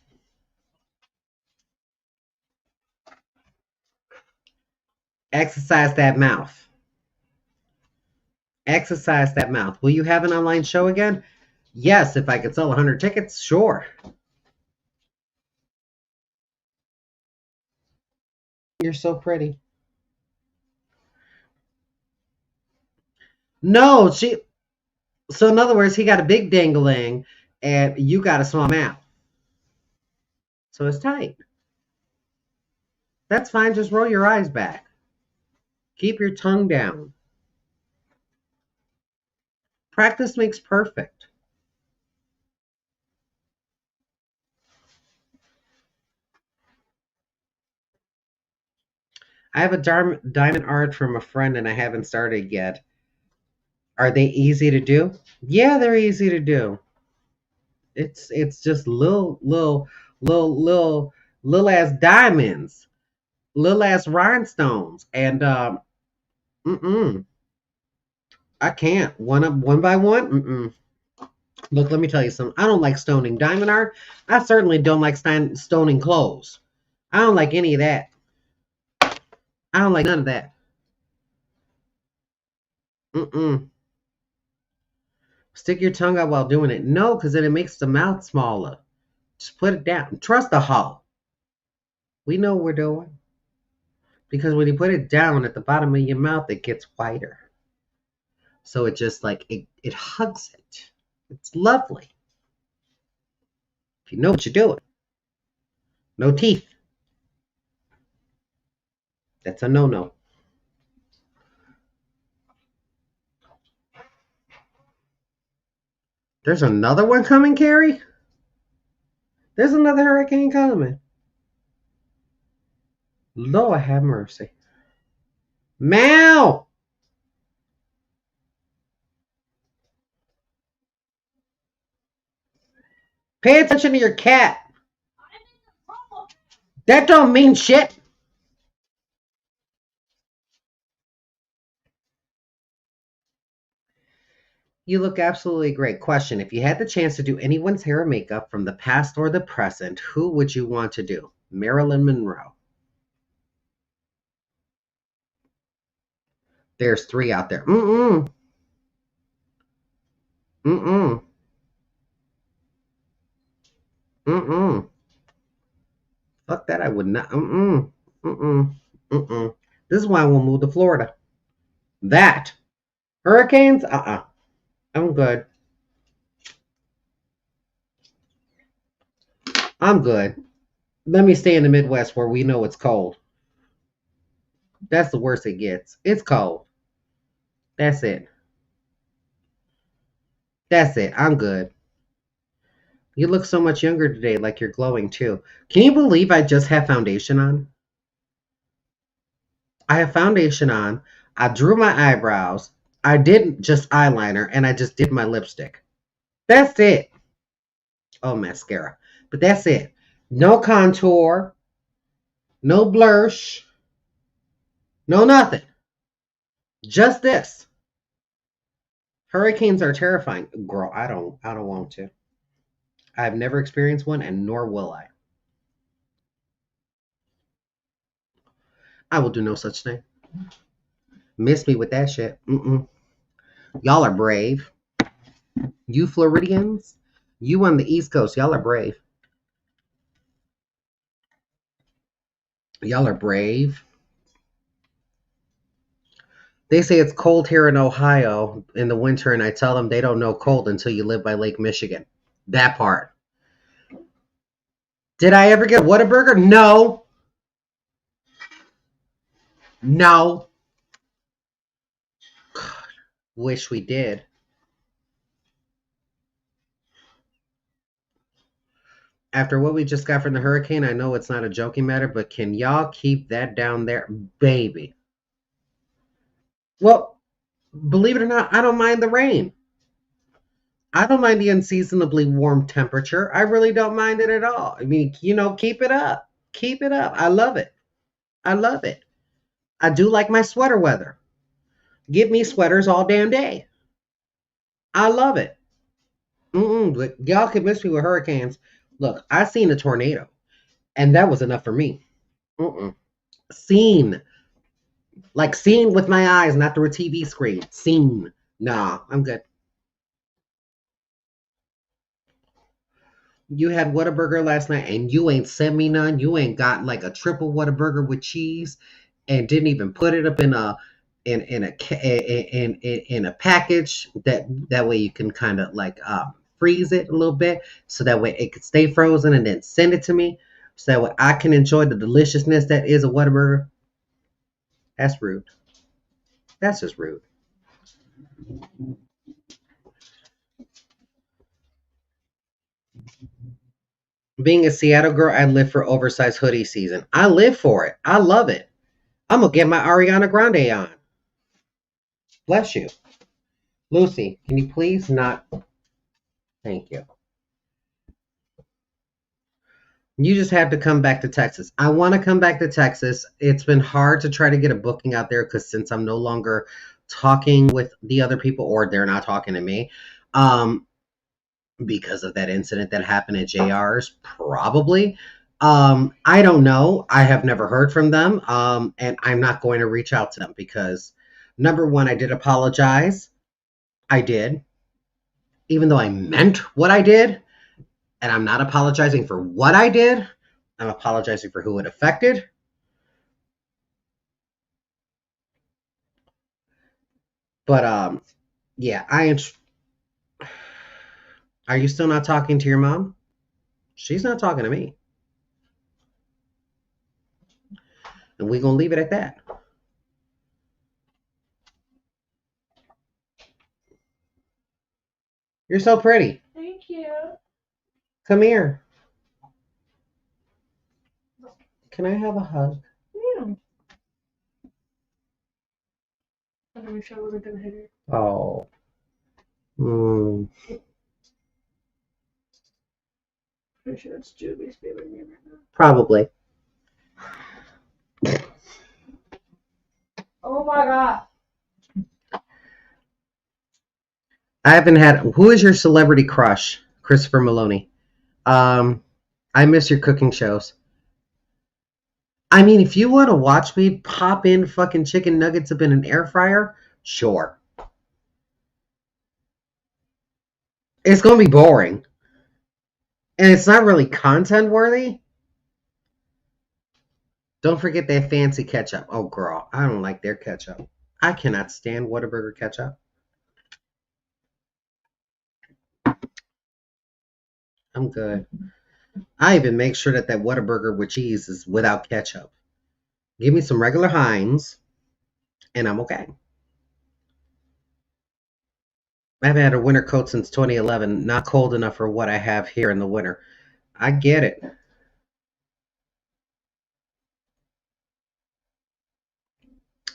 Exercise that mouth. Exercise that mouth. Will you have an online show again? Yes, if I could sell 100 tickets, sure. You're so pretty. No, so in other words, he got a big dangling and you got a small mouth. So it's tight. That's fine. Just roll your eyes back. Keep your tongue down. Practice makes perfect. I have a diamond art from a friend and I haven't started yet. Are they easy to do? Yeah, they're easy to do. It's just little ass diamonds, little ass rhinestones, and I can't one by one. Look, let me tell you something. I don't like stoning diamond art. I certainly don't like stoning clothes. I don't like any of that. I don't like none of that. Mm-mm. Stick your tongue out while doing it. No, because then it makes the mouth smaller. Just put it down. Trust the hoe. We know what we're doing. Because when you put it down at the bottom of your mouth, it gets whiter. So it just like it hugs it. It's lovely. If you know what you're doing. No teeth. That's a no-no. There's another one coming, Carrie? There's another hurricane coming. Lord have mercy. Mal! Pay attention to your cat. That don't mean shit. You look absolutely great. Question. If you had the chance to do anyone's hair or makeup from the past or the present, who would you want to do? Marilyn Monroe. There's 3 out there. Mm-mm. Mm-mm. Mm-mm. Fuck that. I would not. Mm-mm. Mm-mm. Mm-mm. This is why I won't move to Florida. That. Hurricanes? Uh-uh. I'm good. I'm good. Let me stay in the Midwest where we know it's cold. That's the worst it gets. It's cold. That's it. That's it. I'm good. You look so much younger today, like you're glowing too. Can you believe I just have foundation on? I have foundation on. I drew my eyebrows. I did just eyeliner and I just did my lipstick. That's it. Oh, mascara. But that's it. No contour. No blush. No nothing. Just this. Hurricanes are terrifying. Girl, I don't want to. I've never experienced one and nor will I. I will do no such thing. Miss me with that shit. Mm-mm. Y'all are brave. You Floridians, you on the East Coast, y'all are brave. Y'all are brave. They say it's cold here in Ohio in the winter, and I tell them they don't know cold until you live by Lake Michigan. That part. Did I ever get a Whataburger? No. No. Wish we did. After what we just got from the hurricane, I know it's not a joking matter, but can y'all keep that down there, baby? Well, believe it or not, I don't mind the rain. I don't mind the unseasonably warm temperature. I really don't mind it at all. I mean, keep it up. Keep it up. I love it. I love it. I do like my sweater weather. Give me sweaters all damn day. I love it. But y'all can miss me with hurricanes. Look, I seen a tornado, and that was enough for me. Mm-mm. Seen, like seen with my eyes, not through a TV screen. Seen. Nah, I'm good. You had Whataburger last night, and you ain't sent me none. You ain't got like a triple Whataburger with cheese, and didn't even put it up in a package that way you can kind of like freeze it a little bit, so that way it could stay frozen, and then send it to me, so that way I can enjoy the deliciousness that is a Whataburger. That's rude. That's just rude. Being a Seattle girl, I live for oversized hoodie season. I live for it. I love it. I'm gonna get my Ariana Grande on. Bless you. Lucy, can you please not? Thank you. You just have to come back to Texas. I want to come back to Texas. It's been hard to try to get a booking out there because since I'm no longer talking with the other people, or they're not talking to me, um, because of that incident that happened at JR's, probably. I don't know. I have never heard from them. And I'm not going to reach out to them because number one, I did apologize. I did, even though I meant what I did. And I'm not apologizing for what I did. I'm apologizing for who it affected. But yeah, are you still not talking to your mom? She's not talking to me. And we're gonna leave it at that. You're so pretty. Thank you. Come here. Can I have a hug? Yeah. I wish I wasn't gonna hit her. Oh. Pretty sure it's Julie's favorite name right now. Probably. Oh my god. I haven't had. Who is your celebrity crush? Christopher Maloney. I miss your cooking shows. I mean, if you want to watch me pop in fucking chicken nuggets up in an air fryer, sure. It's gonna be boring, and it's not really content worthy. Don't forget that fancy ketchup. Oh, girl, I don't like their ketchup. I cannot stand Whataburger ketchup. I'm good. I even make sure that Whataburger with cheese is without ketchup. Give me some regular Heinz, and I'm okay. I haven't had a winter coat since 2011. Not cold enough for what I have here in the winter. I get it.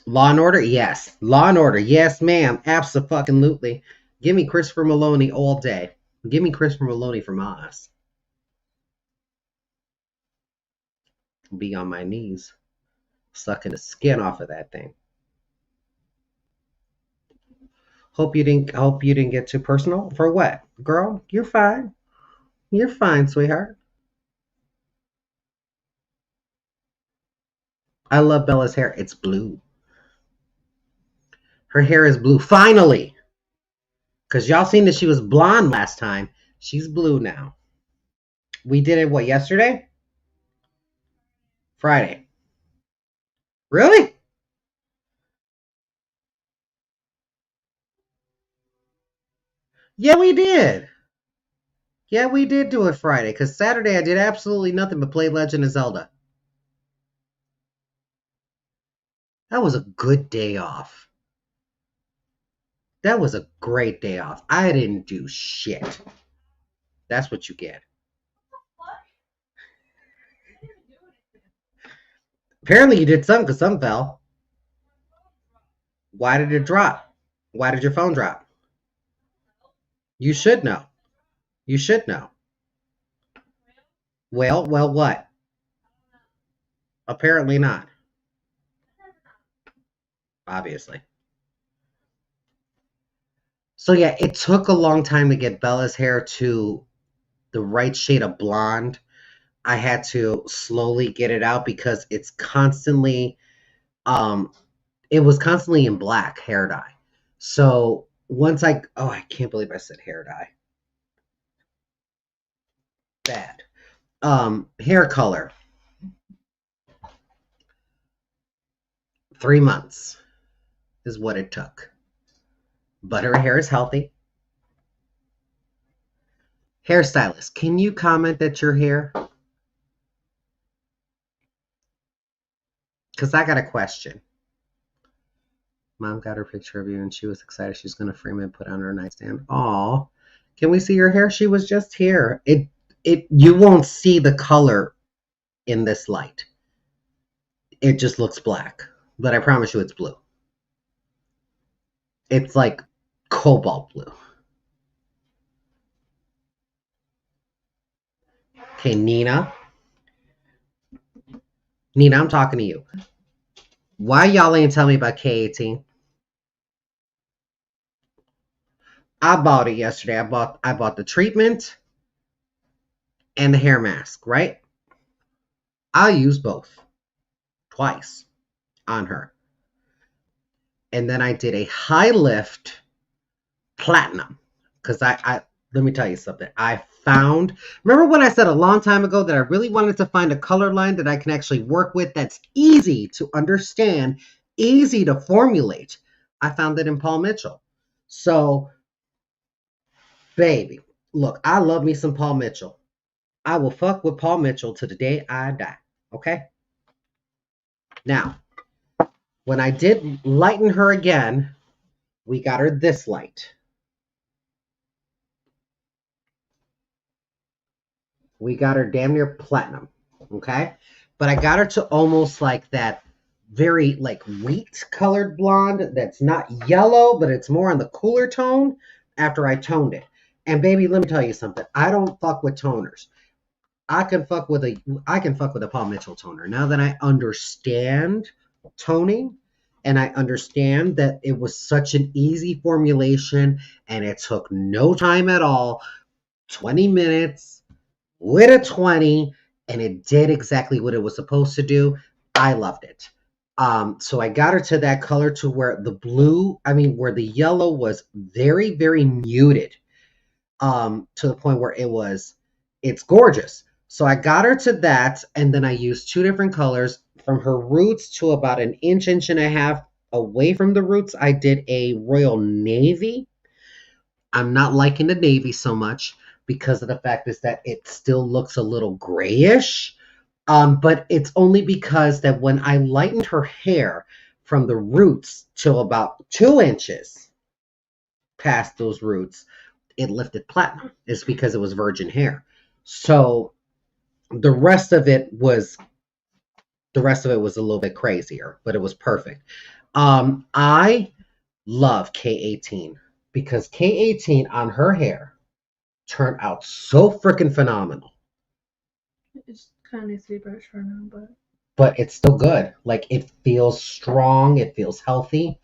Law and Order? Yes. Law and Order. Yes, ma'am. Absolutely. Give me Christopher Maloney all day. Give me Christopher Maloney from Oz. Be on my knees, sucking the skin off of that thing. Hope you didn't get too personal. For what? Girl, you're fine. You're fine, sweetheart. I love Bella's hair. It's blue. Her hair is blue. Finally. Because y'all seen that she was blonde last time. She's blue now. We did it, what, yesterday? Friday. Really? Yeah, we did. Yeah, we did do it Friday. Because Saturday I did absolutely nothing but play Legend of Zelda. That was a good day off. That was a great day off. I didn't do shit. That's what you get. Apparently you did something because something fell. Why did it drop? Why did your phone drop? You should know. You should know. Well, what? Apparently not. Obviously. So yeah, it took a long time to get Bella's hair to the right shade of blonde. I had to slowly get it out because it's constantly it was constantly in black hair dye. So once I can't believe I said hair dye. Bad. Hair color. 3 months is what it took. But her hair is healthy. Hairstylist, can you comment at your hair? Because I got a question. Mom got her picture of you and she was excited. She's going to frame it and put it on her nightstand. Aw. Can we see your hair? She was just here. You won't see the color in this light. It just looks black. But I promise you it's blue. It's like cobalt blue. Okay, Nina. Nina, I'm talking to you. Why y'all ain't tell me about K18? I bought it yesterday. I bought the treatment and the hair mask, right? I used both twice on her. And then I did a high lift platinum because I let me tell you something. Remember when I said a long time ago that I really wanted to find a color line that I can actually work with that's easy to understand, easy to formulate. I found it in Paul Mitchell. So, baby, look, I love me some Paul Mitchell. I will fuck with Paul Mitchell to the day I die. Okay? Now, when I did lighten her again, we got her this light. We got her damn near platinum. Okay? But I got her to almost like that very like wheat colored blonde that's not yellow, but it's more on the cooler tone after I toned it. And baby, let me tell you something. I don't fuck with toners. I can fuck with a Paul Mitchell toner. Now that I understand toning and I understand that it was such an easy formulation and it took no time at all, 20 minutes with a 20, and it did exactly what it was supposed to do. I loved it. So I got her to that color to where where the yellow was very, very muted, to the point where it's gorgeous. So I got her to that, and then I used 2 different colors from her roots to about an inch and a half away from the roots. I did a royal navy. I'm not liking the navy so much because of the fact is that it still looks a little grayish. But it's only because that when I lightened her hair from the roots to about 2 inches past those roots, it lifted platinum. It's because it was virgin hair. So the rest of it was a little bit crazier, but it was perfect. I love K18 because K18 on her hair turned out so freaking phenomenal. It's kind of sleep brush for now, but it's still good. Like it feels strong, it feels healthy.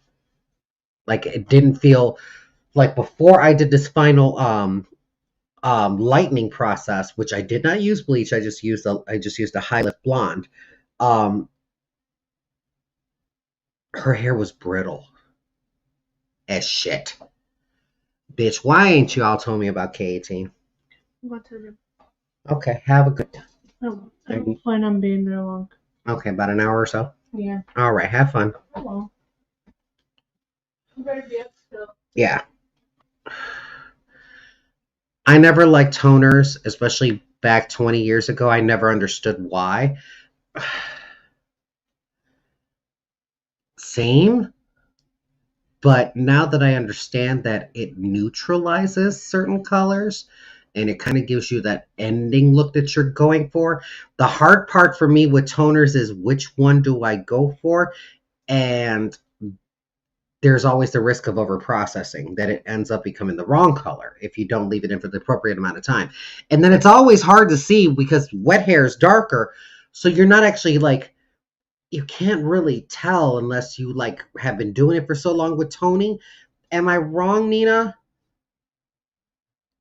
Like it didn't feel like before I did this final lightening process, which I did not use bleach. I just used a high lift blonde. Her hair was brittle as shit. Bitch, why ain't you all told me about K18? What time? Okay, have a good time. I don't plan on being there long. Okay, about an hour or so? Yeah. All right, have fun. Well, you better be up still. Yeah. I never liked toners, especially back 20 years ago. I never understood why. Same. But now that I understand that it neutralizes certain colors and it kind of gives you that ending look that you're going for, the hard part for me with toners is which one do I go for? And there's always the risk of over processing, that it ends up becoming the wrong color if you don't leave it in for the appropriate amount of time. And then it's always hard to see because wet hair is darker. So you're not actually like, you can't really tell unless you like have been doing it for so long with toning. Am I wrong, Nina?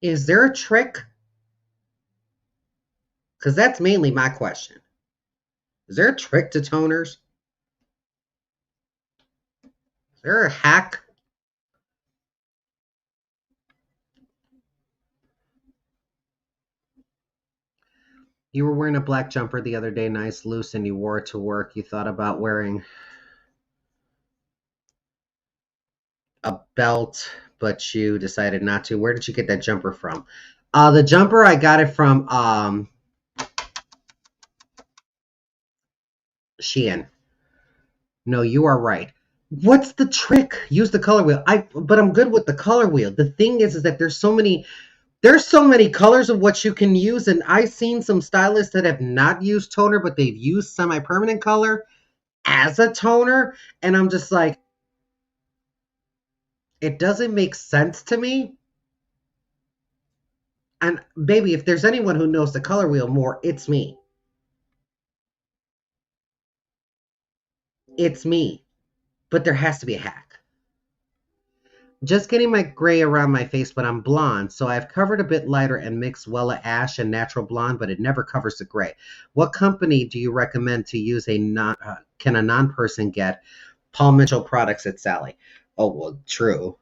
Is there a trick? Because that's mainly my question. Is there a trick to toners? Is there a hack? You were wearing a black jumper the other day, nice, loose, and you wore it to work. You thought about wearing a belt, but you decided not to. Where did you get that jumper from? The jumper, I got it from Shein. No, you are right. What's the trick? Use the color wheel. But I'm good with the color wheel. The thing is that there's so many colors of what you can use, and I've seen some stylists that have not used toner, but they've used semi-permanent color as a toner, and I'm just like, it doesn't make sense to me. And baby, if there's anyone who knows the color wheel more, it's me. It's me. But there has to be a hack. Just getting my gray around my face, but I'm blonde, so I've covered a bit lighter and mixed Wella Ash and Natural Blonde, but it never covers the gray. What company do you recommend to use can a non-person get? Paul Mitchell products at Sally. Oh, well, true.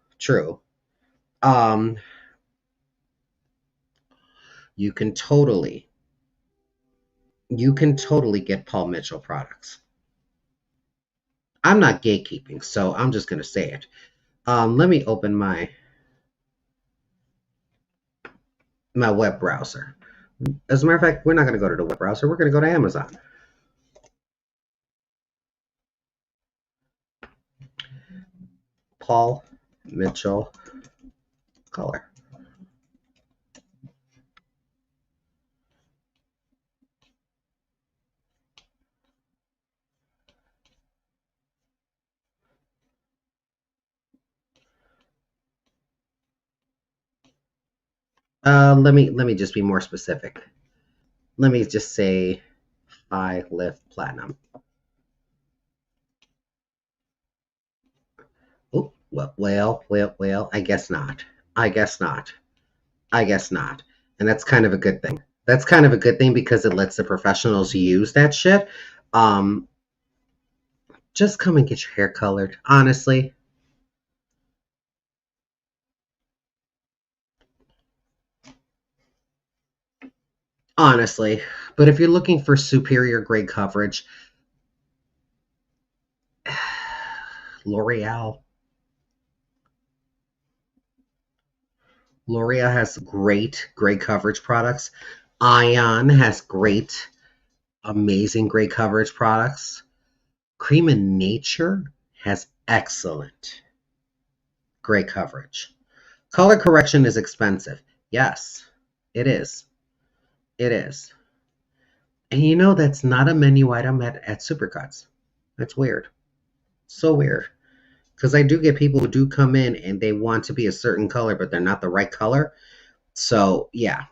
Um, you can totally get Paul Mitchell products. I'm not gatekeeping, so I'm just going to say it. Let me open my web browser. As a matter of fact, we're not going to go to the web browser. We're going to go to Amazon. Paul Mitchell color. Let me just be more specific. Let me just say High Lift Platinum. Oh, well, I guess not. And that's kind of a good thing. That's kind of a good thing because it lets the professionals use that shit. Just come and get your hair colored, honestly. Honestly. But if you're looking for superior grade coverage, L'Oreal has great coverage products. Ion has amazing great coverage products. Cream in Nature has excellent great coverage. Color correction is expensive. Yes, it is. It is. And you know that's not a menu item at Supercuts. That's weird. So weird. Because I do get people who do come in and they want to be a certain color, but they're not the right color. So, yeah.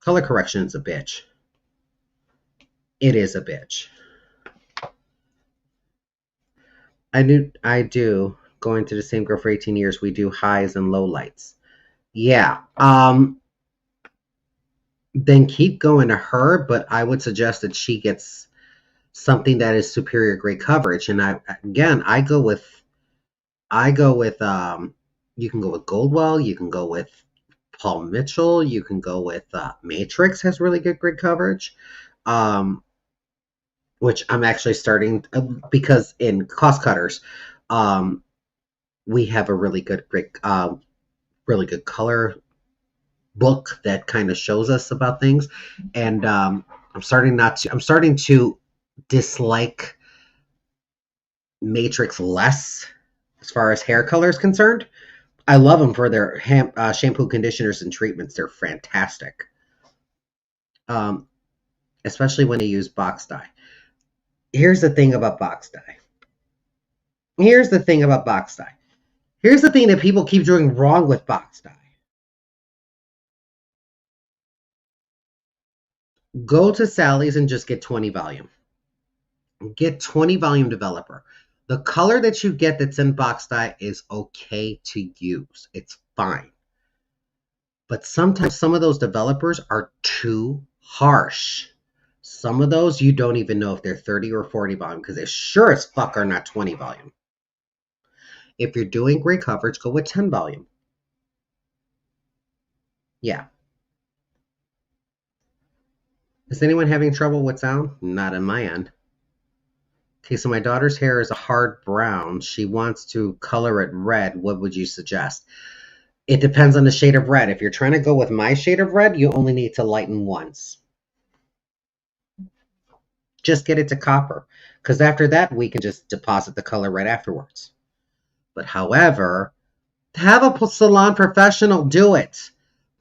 Color correction is a bitch. It is a bitch. I do. Going to the same girl for 18 years, we do highs and low lights. Yeah. Then keep going to her, but I would suggest that she gets something that is superior grade coverage. And I go with you can go with Goldwell, you can go with Paul Mitchell, you can go with Matrix has really good grid coverage, which I'm actually starting because in Cost Cutters, we have a really good color book that kind of shows us about things, and I'm starting to dislike Matrix less. as far as hair color is concerned. I love them for their shampoo, conditioners, and treatments. They're fantastic, um, especially when they use box dye. Here's the thing about box dye. Here's the thing about box dye. Here's the thing that people keep doing wrong with box dye. Go to Sally's and just get 20 volume. Get 20 volume developer. The color that you get that's in box dye is okay to use. It's fine. But sometimes some of those developers are too harsh. Some of those you don't even know if they're 30 or 40 volume because they sure as fuck are not 20 volume. If you're doing great coverage, go with 10 volume. Yeah. Is anyone having trouble with sound? Not on my end. Okay, so my daughter's hair is a hard brown. She wants to color it red. What would you suggest? It depends on the shade of red. If you're trying to go with my shade of red, you only need to lighten once. Just get it to copper, because after that, we can just deposit the color right afterwards. But however, have a salon professional do it.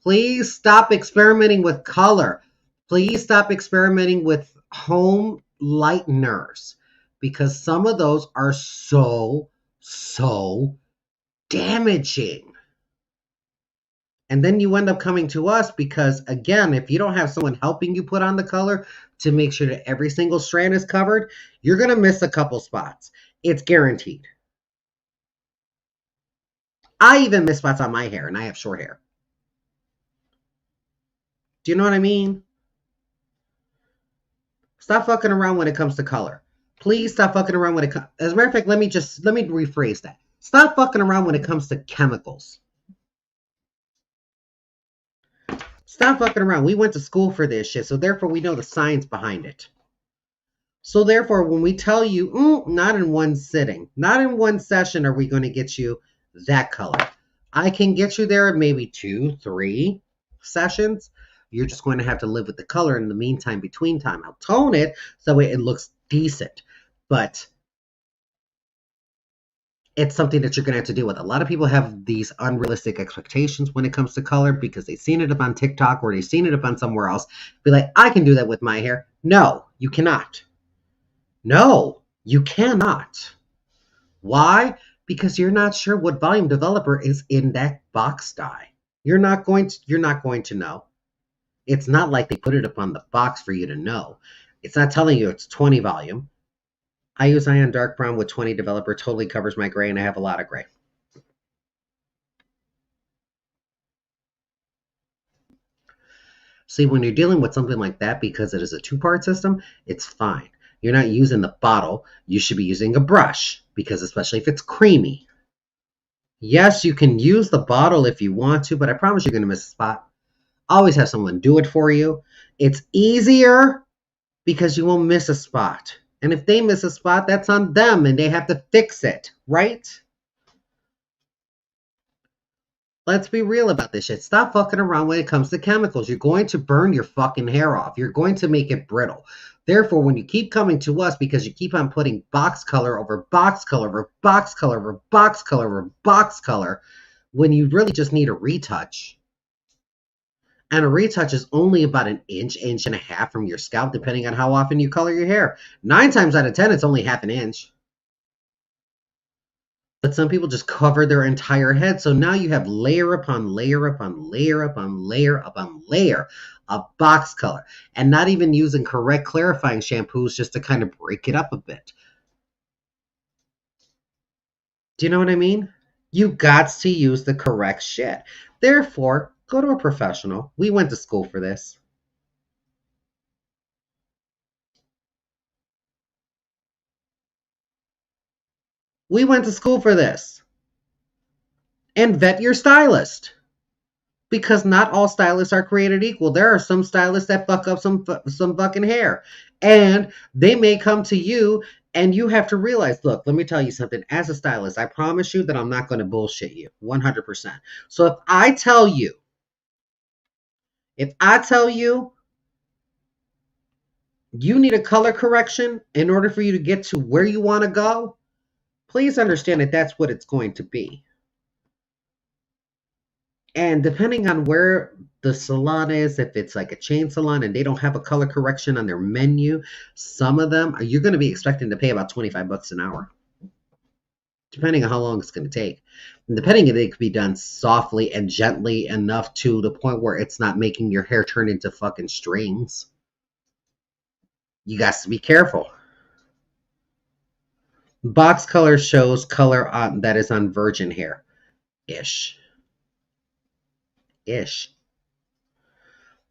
Please stop experimenting with color. Please stop experimenting with home lighteners, because some of those are so damaging. And then you end up coming to us because, again, if you don't have someone helping you put on the color to make sure that every single strand is covered, you're going to miss a couple spots. It's guaranteed. I even miss spots on my hair, and I have short hair. Do you know what I mean? Stop fucking around when it comes to color. Please stop fucking around when it comes. As a matter of fact, let me rephrase that. Stop fucking around when it comes to chemicals. Stop fucking around. We went to school for this shit, so therefore we know the science behind it. So therefore, when we tell you, not in one sitting, not in one session are we going to get you that color. I can get you there in maybe 2, 3 sessions. You're just going to have to live with the color in the meantime, between time. I'll tone it so it looks decent. But it's something that you're going to have to deal with. A lot of people have these unrealistic expectations when it comes to color because they've seen it up on TikTok or they've seen it up on somewhere else. Be like, I can do that with my hair. No, you cannot. No, you cannot. Why? Because you're not sure what volume developer is in that box dye. You're not going to know. It's not like they put it up on the box for you to know. It's not telling you it's 20 volume. I use Ion Dark Brown with 20 developer, totally covers my gray, and I have a lot of gray. See, when you're dealing with something like that, because it is a 2-part system, it's fine. You're not using the bottle. You should be using a brush, because especially if it's creamy. Yes, you can use the bottle if you want to, but I promise you're going to miss a spot. Always have someone do it for you. It's easier because you won't miss a spot. And if they miss a spot, that's on them and they have to fix it, right? Let's be real about this shit. Stop fucking around when it comes to chemicals. You're going to burn your fucking hair off. You're going to make it brittle. Therefore, when you keep coming to us because you keep on putting box color over box color over box color over box color over box color, when you really just need a retouch, and a retouch is only about an inch and a half from your scalp, depending on how often you color your hair. 9 times out of 10, it's only half an inch. But some people just cover their entire head. So now you have layer upon layer upon layer upon layer upon layer of box color. And not even using correct clarifying shampoos just to kind of break it up a bit. Do you know what I mean? You got to use the correct shit. Therefore, go to a professional. We went to school for this. We went to school for this. And vet your stylist. Because not all stylists are created equal. There are some stylists that fuck up some fucking hair. And they may come to you and you have to realize, look, let me tell you something. As a stylist, I promise you that I'm not going to bullshit you 100%. So if I tell you you need a color correction in order for you to get to where you want to go, please understand that that's what it's going to be. And depending on where the salon is, if it's like a chain salon and they don't have a color correction on their menu, some of them you're going to be expecting to pay about $25 an hour, depending on how long it's going to take. And depending if it could be done softly and gently enough to the point where it's not making your hair turn into fucking strings. You got to be careful. Box color shows color on that is on virgin hair. Ish.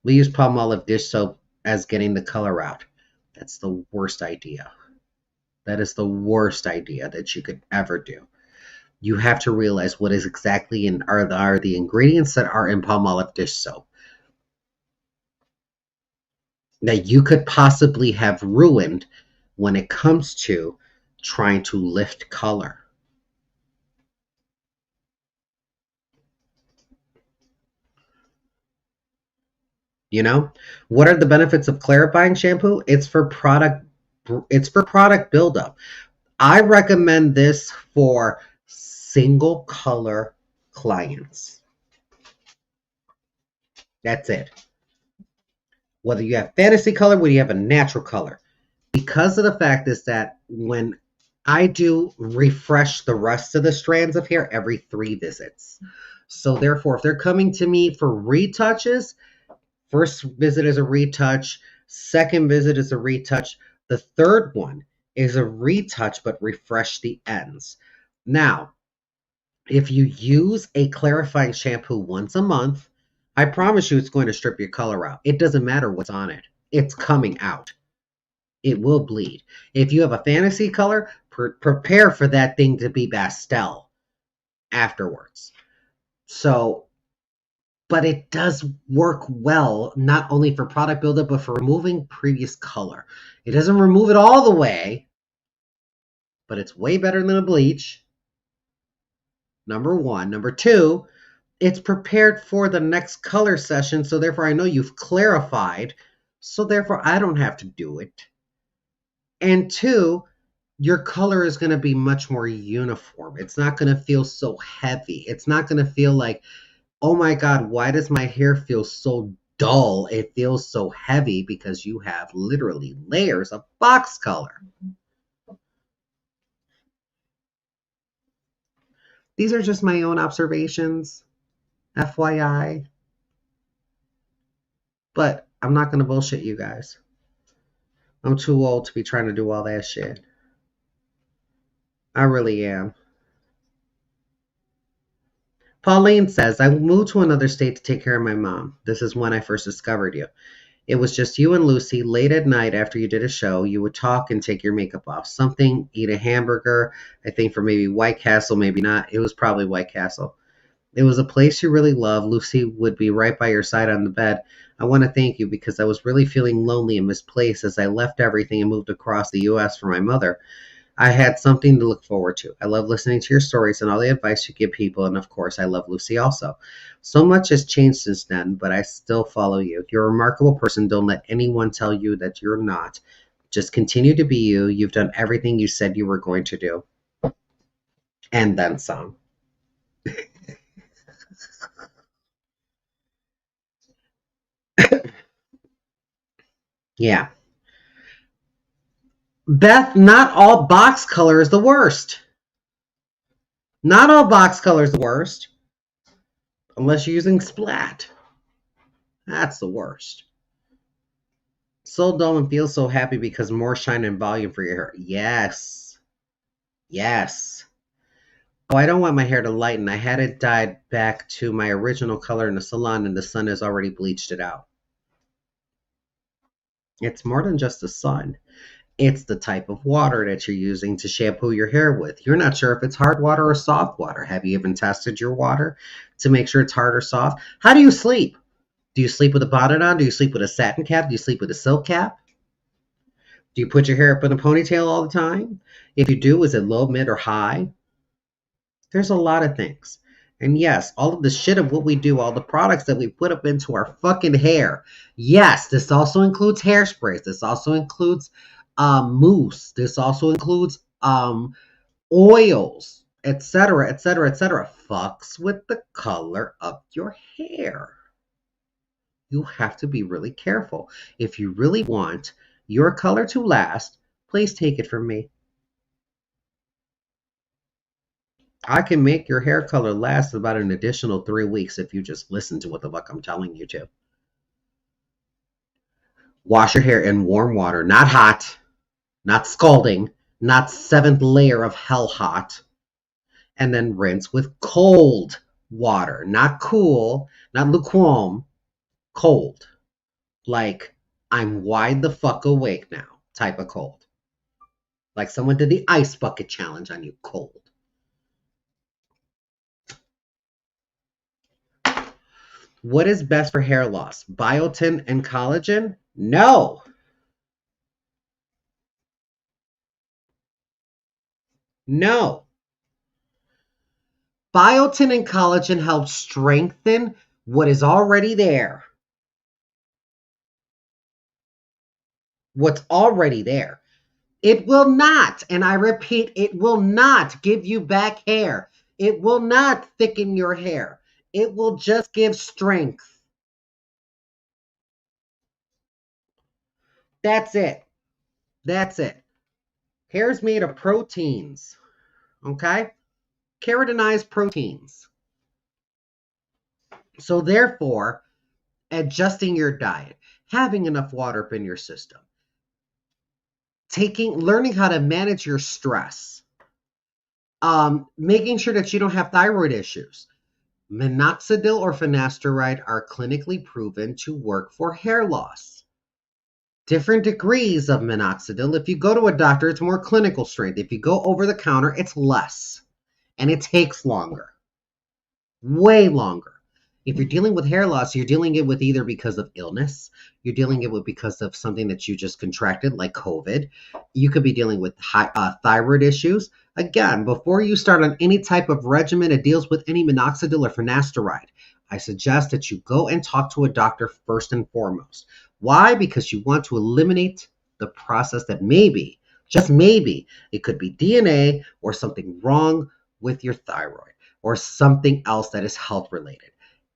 We use Palmolive dish soap as getting the color out. That's the worst idea. That is the worst idea that you could ever do. You have to realize what is exactly in are the ingredients that are in Palmolive dish soap that you could possibly have ruined when it comes to trying to lift color. You know, what are the benefits of clarifying shampoo? It's for product buildup. I recommend this for single color clients. That's it. Whether you have fantasy color, whether you have a natural color. Because of the fact is that when I do refresh the rest of the strands of hair every 3 visits. So therefore, if they're coming to me for retouches, first visit is a retouch, second visit is a retouch, the third one is a retouch but refresh the ends. Now, if you use a clarifying shampoo once a month, I promise you it's going to strip your color out. It doesn't matter what's on it. It's coming out. It will bleed. If you have a fantasy color, prepare for that thing to be pastel afterwards. So, but it does work well, not only for product buildup, but for removing previous color. It doesn't remove it all the way, but it's way better than a bleach. Number one. Number two, it's prepared for the next color session. So therefore, I know you've clarified. So therefore, I don't have to do it. And two, your color is going to be much more uniform. It's not going to feel so heavy. It's not going to feel like, oh my God, why does my hair feel so dull? It feels so heavy because you have literally layers of box color. These are just my own observations, FYI. But I'm not going to bullshit you guys. I'm too old to be trying to do all that shit. I really am. Pauline says, I moved to another state to take care of my mom. This is when I first discovered you. It was just you and Lucy. Late at night after you did a show, you would talk and take your makeup off. Something, eat a hamburger, I think for maybe White Castle, maybe not. It was probably White Castle. It was a place you really loved. Lucy would be right by your side on the bed. I want to thank you because I was really feeling lonely and misplaced as I left everything and moved across the U.S. for my mother. I had something to look forward to. I love listening to your stories and all the advice you give people. And of course, I love Lucy also. So much has changed since then, but I still follow you. You're a remarkable person. Don't let anyone tell you that you're not. Just continue to be you. You've done everything you said you were going to do. And then some. Yeah. Beth, not all box color is the worst. Not all box color is the worst. Unless you're using splat. That's the worst. So dull and feel so happy because more shine and volume for your hair. Yes. Yes. Oh, I don't want my hair to lighten. I had it dyed back to my original color in the salon and the sun has already bleached it out. It's more than just the sun. It's the type of water that you're using to shampoo your hair with. You're not sure if it's hard water or soft water. Have you even tested your water to make sure it's hard or soft? How do you sleep? Do you sleep with a bonnet on? Do you sleep with a satin cap? Do you sleep with a silk cap? Do you put your hair up in a ponytail all the time? If you do, is it low, mid, or high? There's a lot of things. And yes, all of the shit of what we do, all the products that we put up into our fucking hair. Yes, this also includes hairsprays. This also includes mousse. This also includes oils, etc., etc., etc., fucks with the color of your hair. You have to be really careful. If you really want your color to last, please take it from me. I can make your hair color last about an additional 3 weeks if you just listen to what the fuck I'm telling you to. Wash your hair in warm water, not hot, not scalding, not seventh layer of hell hot, and then rinse with cold water, not cool, not lukewarm, cold. Like, I'm wide the fuck awake now type of cold. Like someone did the ice bucket challenge on you, cold. What is best for hair loss? Biotin and collagen? No. No. Biotin and collagen help strengthen what is already there. What's already there. It will not, and I repeat, it will not give you back hair. It will not thicken your hair. It will just give strength. That's it. That's it. Hair is made of proteins. Okay? Keratinized proteins. So therefore, adjusting your diet, having enough water up in your system, learning how to manage your stress, making sure that you don't have thyroid issues. Minoxidil or finasteride are clinically proven to work for hair loss. Different degrees of minoxidil. If you go to a doctor, it's more clinical strength. If you go over the counter, it's less. And it takes longer. Way longer. If you're dealing with hair loss, you're dealing it with either because of illness, you're dealing it with because of something that you just contracted, like COVID. You could be dealing with thyroid issues. Again, before you start on any type of regimen that deals with any minoxidil or finasteride, I suggest that you go and talk to a doctor first and foremost. Why? Because you want to eliminate the process that maybe, just maybe, it could be DNA or something wrong with your thyroid or something else that is health related.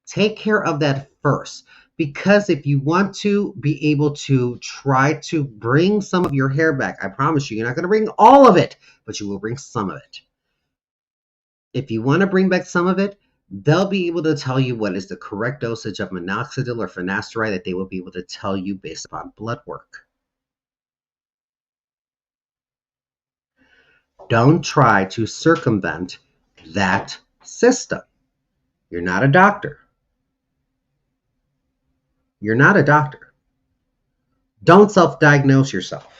Take care of that first, because if you want to be able to try to bring some of your hair back, I promise you, you're not going to bring all of it, but you will bring some of it. If you want to bring back some of it, they'll be able to tell you what is the correct dosage of minoxidil or finasteride that they will be able to tell you based upon blood work. Don't try to circumvent that system. You're not a doctor. You're not a doctor. Don't self-diagnose yourself.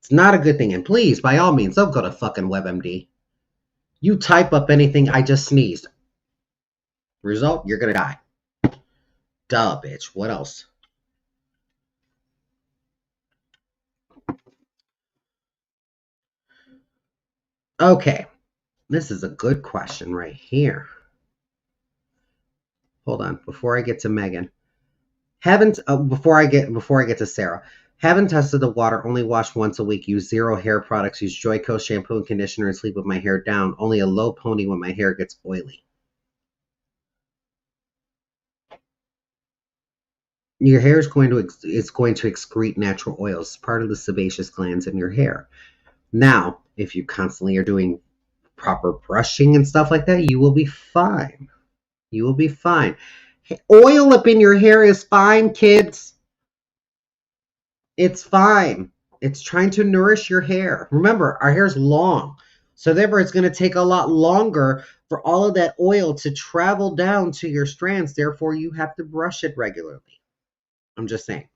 It's not a good thing. And please, by all means, don't go to fucking WebMD. You type up anything, I just sneezed. Result, you're going to die. Duh, bitch. What else? Okay. This is a good question right here. Hold on. Before I get to Megan. Before I get to Sarah. Haven't tested the water, only wash once a week, use zero hair products, use Joico shampoo and conditioner, and sleep with my hair down. Only a low pony when my hair gets oily. Your hair is going to excrete natural oils, part of the sebaceous glands in your hair. Now, if you constantly are doing proper brushing and stuff like that, you will be fine. You will be fine. Oil up in your hair is fine, kids. It's fine. It's trying to nourish your hair. Remember, our hair is long. So therefore, it's going to take a lot longer for all of that oil to travel down to your strands. Therefore, you have to brush it regularly. I'm just saying.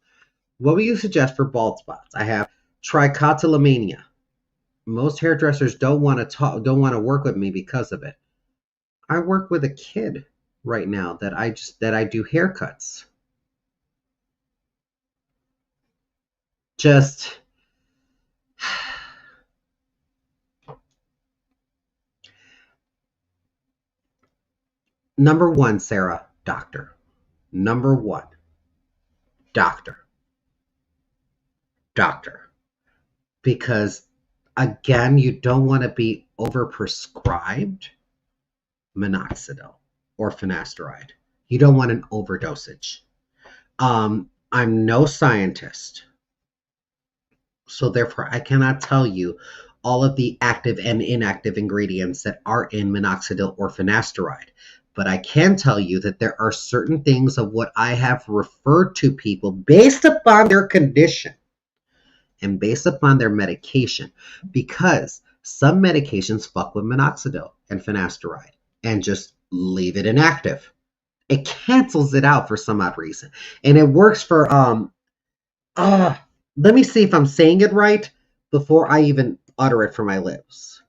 What would you suggest for bald spots? I have trichotillomania. Most hairdressers don't want to work with me because of it. I work with a kid right now that I do haircuts. Just number one, Sarah, doctor. Number one, doctor. Because Again, you don't want to be overprescribed minoxidil or finasteride. You don't want an overdosage. I'm no scientist, so therefore I cannot tell you all of the active and inactive ingredients that are in minoxidil or finasteride. But I can tell you that there are certain things of what I have referred to people based upon their condition and based upon their medication, because some medications fuck with minoxidil and finasteride and just leave it inactive. It cancels it out for some odd reason. And it works for let me see if I'm saying it right before I even utter it from my lips.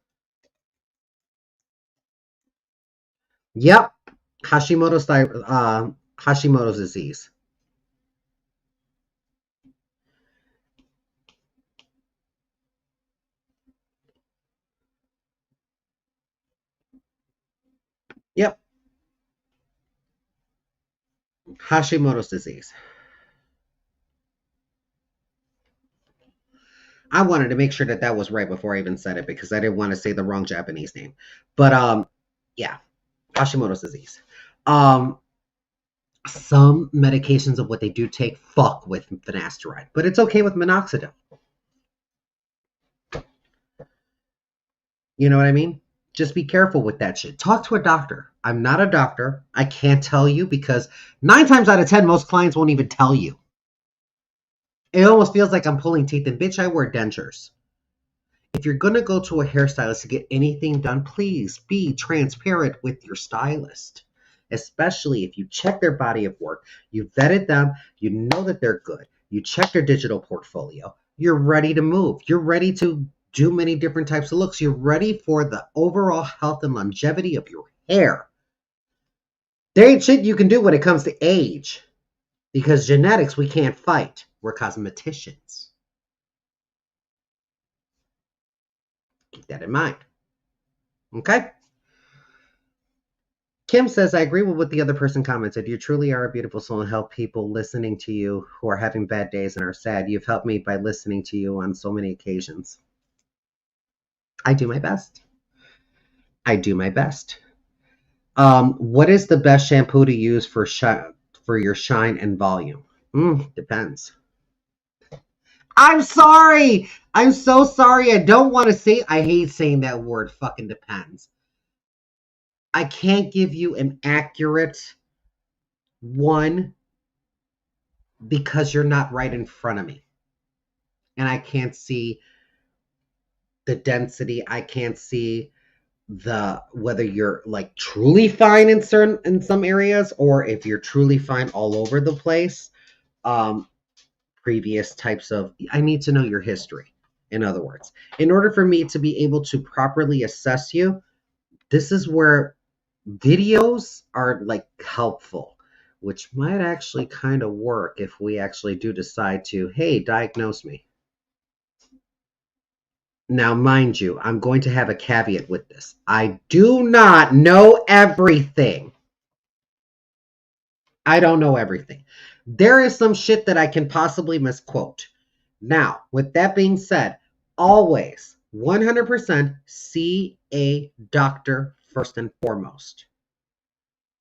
Yep, Hashimoto's disease. Yep, Hashimoto's disease. I wanted to make sure that that was right before I even said it because I didn't want to say the wrong Japanese name. But yeah, Hashimoto's disease. Um, some medications of what they do take fuck with finasteride, but it's okay with minoxidil. You know what I mean? Just be careful with that shit. Talk to a doctor. I'm not a doctor. I can't tell you because 9 times out of 10, most clients won't even tell you. It almost feels like I'm pulling teeth, and bitch, I wear dentures. If you're going to go to a hairstylist to get anything done, please be transparent with your stylist, especially if you check their body of work, you vetted them, you know that they're good, you check their digital portfolio, you're ready to move, you're ready to do many different types of looks, you're ready for the overall health and longevity of your hair. There ain't shit you can do when it comes to age, because genetics we can't fight. We're cosmeticians. Keep that in mind. Okay? Kim says, I agree with what the other person commented. You truly are a beautiful soul and help people listening to you who are having bad days and are sad. You've helped me by listening to you on so many occasions. I do my best. I do my best. What is the best shampoo to use for your shine and volume? Depends. I'm sorry. I'm so sorry. I don't want to say, I hate saying that word, fucking depends. I can't give you an accurate one because you're not right in front of me. And I can't see the density. I can't see the whether you're like truly fine in some areas or if you're truly fine all over the place. Previous types of, I need to know your history. In other words, in order for me to be able to properly assess you, this is where videos are like helpful, which might actually kind of work if we actually do decide to, hey, diagnose me. Now, mind you, I'm going to have a caveat with this. I do not know everything. I don't know everything. There is some shit that I can possibly misquote. Now, with that being said, always 100% see a doctor first and foremost.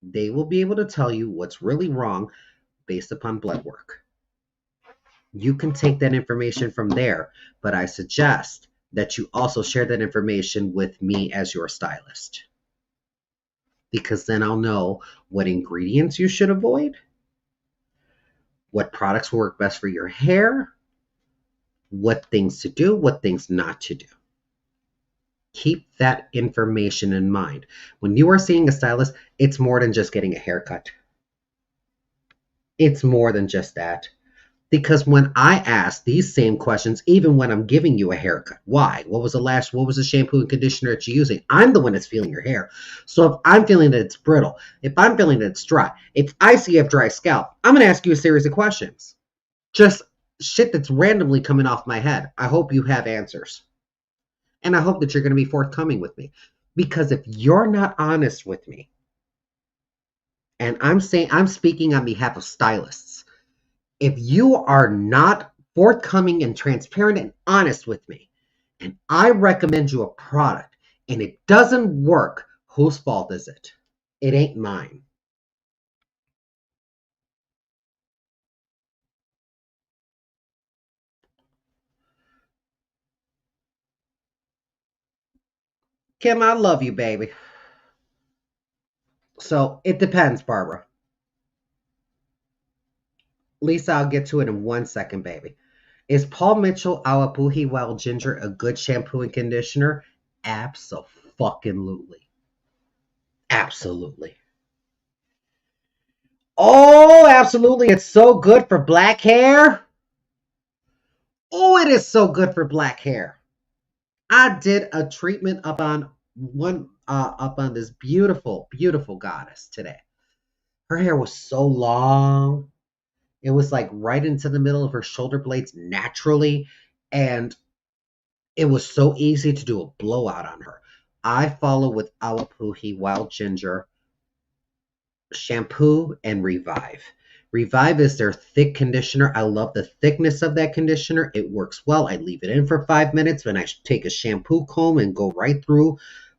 They will be able to tell you what's really wrong based upon blood work. You can take that information from there, but I suggest that you also share that information with me as your stylist. Because then I'll know what ingredients you should avoid, what products work best for your hair, what things to do, what things not to do. Keep that information in mind. When you are seeing a stylist, it's more than just getting a haircut. It's more than just that. Because when I ask these same questions, even when I'm giving you a haircut, why? What was the shampoo and conditioner that you're using? I'm the one that's feeling your hair. So if I'm feeling that it's brittle, if I'm feeling that it's dry, if I see you have dry scalp, I'm going to ask you a series of questions. Just shit that's randomly coming off my head. I hope you have answers. And I hope that you're going to be forthcoming with me. Because if you're not honest with me, and I'm speaking on behalf of stylists, if you are not forthcoming and transparent and honest with me, and I recommend you a product and it doesn't work, whose fault is it? It ain't mine. Kim, I love you, baby. So it depends, Barbara. Lisa, I'll get to it in 1 second, baby. Is Paul Mitchell Awapuhi Wild Ginger a good shampoo and conditioner? Absolutely. Absolutely. Oh, absolutely. It's so good for black hair. Oh, it is so good for black hair. I did a treatment up on this beautiful, beautiful goddess today. Her hair was so long. It was like right into the middle of her shoulder blades naturally. And it was so easy to do a blowout on her. I follow with Awapuhi Wild Ginger shampoo and Revive. Revive is their thick conditioner. I love the thickness of that conditioner. It works well. I leave it in for 5 minutes, and I take a shampoo comb and go right through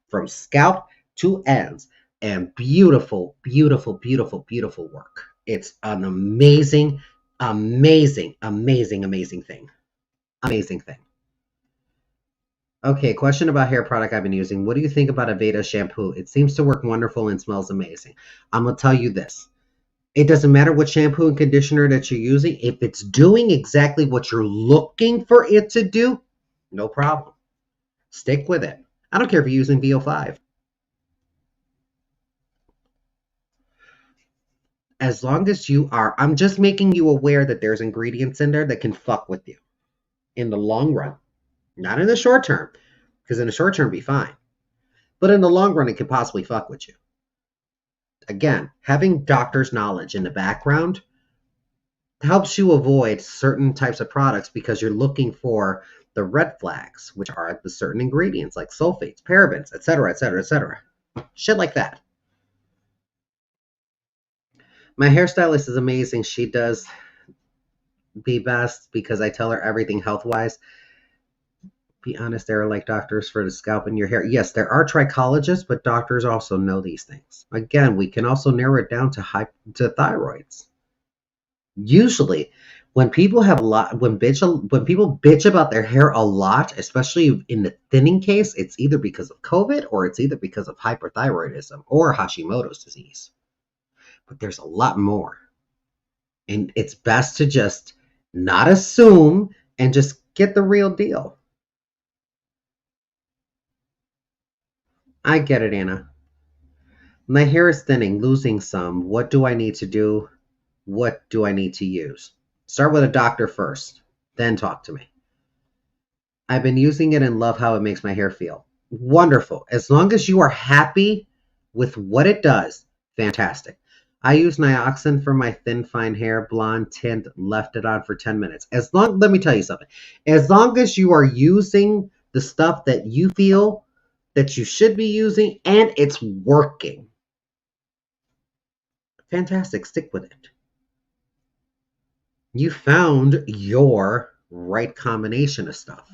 from scalp to ends. And beautiful, beautiful, beautiful, beautiful work. It's an amazing, amazing, amazing, amazing thing. Amazing thing. Okay, question about hair product I've been using. What do you think about Aveda shampoo? It seems to work wonderful and smells amazing. I'm going to tell you this. It doesn't matter what shampoo and conditioner that you're using. If it's doing exactly what you're looking for it to do, no problem. Stick with it. I don't care if you're using VO5. As long as you are, I'm just making you aware that there's ingredients in there that can fuck with you in the long run. Not in the short term, because in the short term, be fine. But in the long run, it could possibly fuck with you. Again, having doctor's knowledge in the background helps you avoid certain types of products because you're looking for the red flags, which are the certain ingredients like sulfates, parabens, etc., etc., etc. Shit like that. My hairstylist is amazing. She does be best because I tell her everything health wise. Be honest, there are like doctors for the scalp and your hair. Yes, there are trichologists, but doctors also know these things. Again, we can also narrow it down to thyroids. Usually, when people have a lot, when people bitch about their hair a lot, especially in the thinning case, it's either because of COVID or it's either because of hyperthyroidism or Hashimoto's disease. But there's a lot more. And it's best to just not assume and just get the real deal. I get it, Anna. My hair is thinning, losing some. What do I need to do? What do I need to use? Start with a doctor first, then talk to me. I've been using it and love how it makes my hair feel. Wonderful. As long as you are happy with what it does, fantastic. I use Nioxin for my thin, fine hair, blonde tint, left it on for 10 minutes. Let me tell you something. As long as you are using the stuff that you feel that you should be using and it's working, fantastic. Stick with it. You found your right combination of stuff.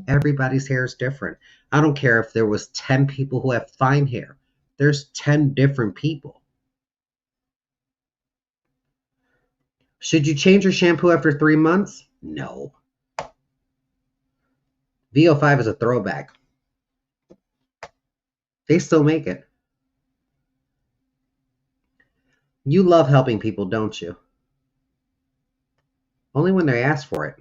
Everybody's hair is different. I don't care if there was 10 people who have fine hair. There's 10 different people. Should you change your shampoo after 3 months? No. VO5 is a throwback. They still make it. You love helping people, don't you? Only when they ask for it.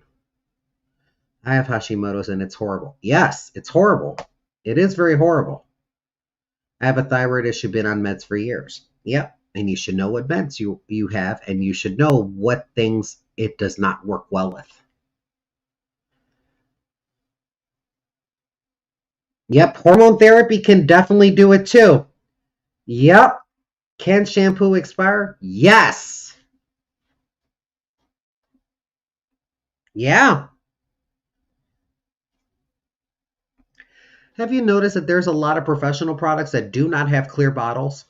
I have Hashimoto's and it's horrible. Yes, it's horrible. It is very horrible. I have a thyroid issue, been on meds for years. Yep. And you should know what meds you have, and you should know what things it does not work well with. Yep. Hormone therapy can definitely do it too. Yep. Can shampoo expire? Yes. Yeah. Have you noticed that there's a lot of professional products that do not have clear bottles?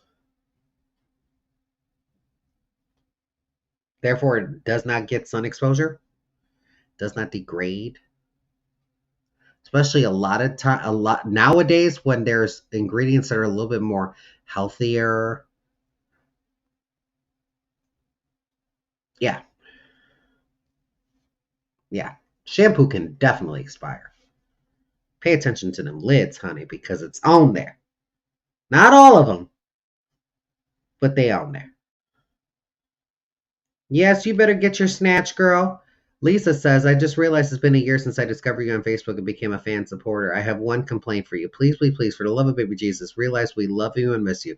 Therefore, it does not get sun exposure, does not degrade. It's especially a lot nowadays when there's ingredients that are a little bit more healthier. Yeah, yeah. Shampoo can definitely expire. Pay attention to them lids, honey, because it's on there. Not all of them, but they on there. Yes, you better get your snatch, girl. Lisa says, I just realized it's been a year since I discovered you on Facebook and became a fan supporter. I have one complaint for you. Please, please, please, for the love of baby Jesus, realize we love you and miss you.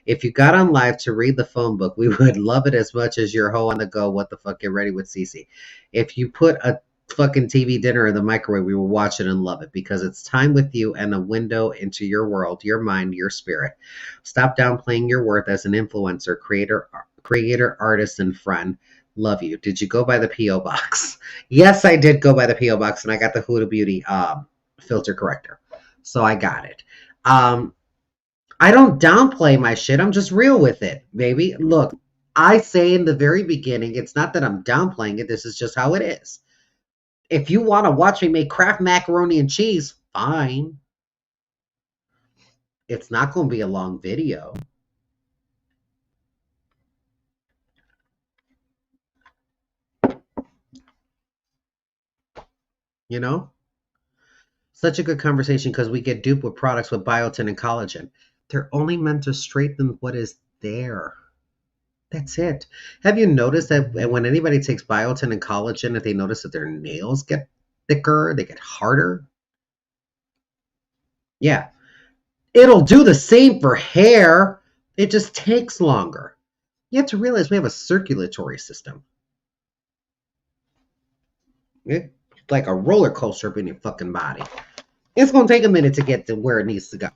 If you got on live to read the phone book, we would love it as much as your hoe on the go. What the fuck? Get ready with CeeCee. If you put a fucking TV dinner in the microwave, we will watch it and love it because it's time with you and a window into your world, your mind, your spirit. Stop downplaying your worth as an influencer, creator, artist, and friend. Love you. Did you go by the P.O. box? Yes, I did go by the P.O. box, and I got the Huda Beauty filter corrector. So I got it. I don't downplay my shit. I'm just real with it, baby. Look, I say in the very beginning, it's not that I'm downplaying it. This is just how it is. If you want to watch me make Kraft macaroni and cheese, fine. It's not going to be a long video. You know? Such a good conversation because we get duped with products with biotin and collagen. They're only meant to straighten what is there. That's it. Have you noticed that when anybody takes biotin and collagen, if they notice that their nails get thicker, they get harder? Yeah. It'll do the same for hair. It just takes longer. You have to realize we have a circulatory system. It's like a roller coaster up in your fucking body. It's going to take a minute to get to where it needs to go.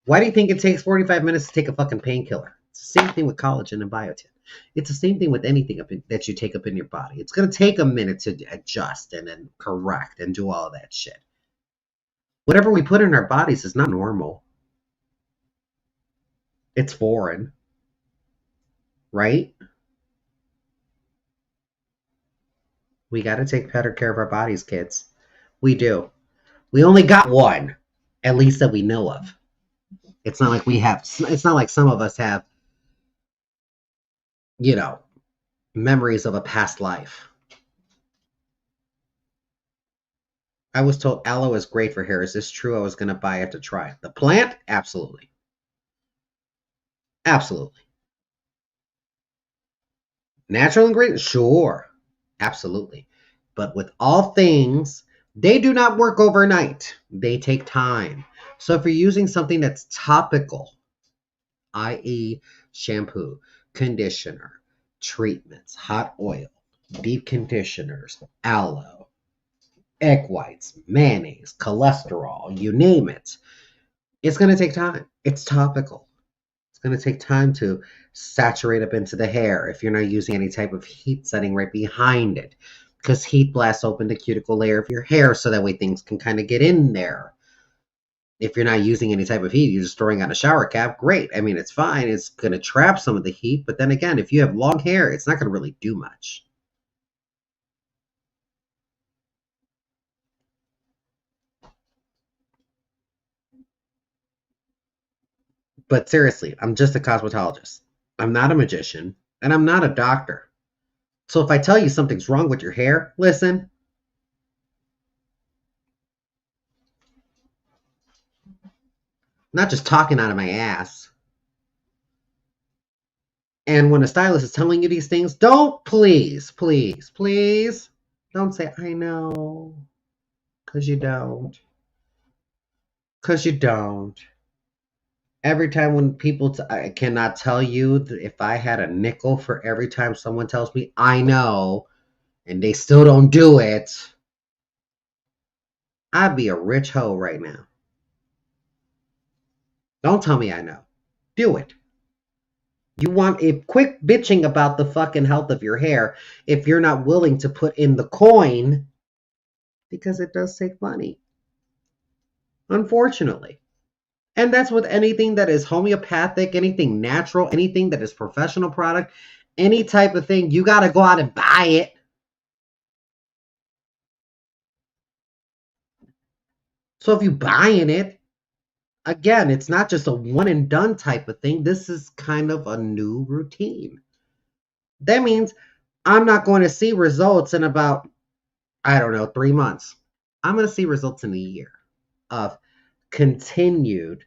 Why do you think it takes 45 minutes to take a fucking painkiller? It's the same thing with collagen and biotin. It's the same thing with anything that you take up in your body. It's going to take a minute to adjust and then correct and do all of that shit. Whatever we put in our bodies is not normal. It's foreign. Right? We got to take better care of our bodies, kids. We do. We only got one, at least that we know of. It's not like it's not like some of us have, memories of a past life. I was told aloe is great for hair. Is this true? I was going to buy it to try it. The plant? Absolutely. Absolutely. Natural ingredients? Sure. Absolutely. But with all things, they do not work overnight. They take time. So if you're using something that's topical, i.e. shampoo, conditioner, treatments, hot oil, deep conditioners, aloe, egg whites, mayonnaise, cholesterol, you name it, it's going to take time. It's topical. It's going to take time to saturate up into the hair if you're not using any type of heat setting right behind it, because heat blasts open the cuticle layer of your hair so that way things can kind of get in there. If you're not using any type of heat, you're just throwing on a shower cap, great. I mean, it's fine. It's going to trap some of the heat. But then again, if you have long hair, it's not going to really do much. But seriously, I'm just a cosmetologist. I'm not a magician, and I'm not a doctor. So if I tell you something's wrong with your hair, listen. I'm not just talking out of my ass. And when a stylist is telling you these things, don't please don't say, I know. Because you don't. Because you don't. Every time when people, I cannot tell you that if I had a nickel for every time someone tells me, I know, and they still don't do it, I'd be a rich hoe right now. Don't tell me I know. Do it. You want a quick bitching about the fucking health of your hair if you're not willing to put in the coin, because it does take money. Unfortunately. And that's with anything that is homeopathic, anything natural, anything that is professional product, any type of thing, you got to go out and buy it. So if you're buying it, again, it's not just a one and done type of thing. This is kind of a new routine. That means I'm not going to see results in about, I don't know, 3 months. I'm going to see results in a year of continued,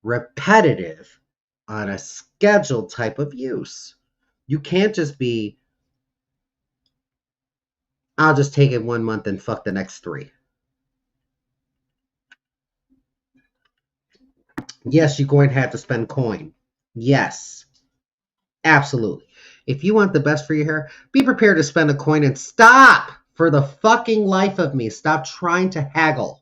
repetitive, on a scheduled type of use. You can't just be, I'll just take it 1 month and fuck the next 3. Yes, you're going to have to spend coin. Yes, absolutely. If you want the best for your hair, be prepared to spend a coin and stop for the fucking life of me. Stop trying to haggle.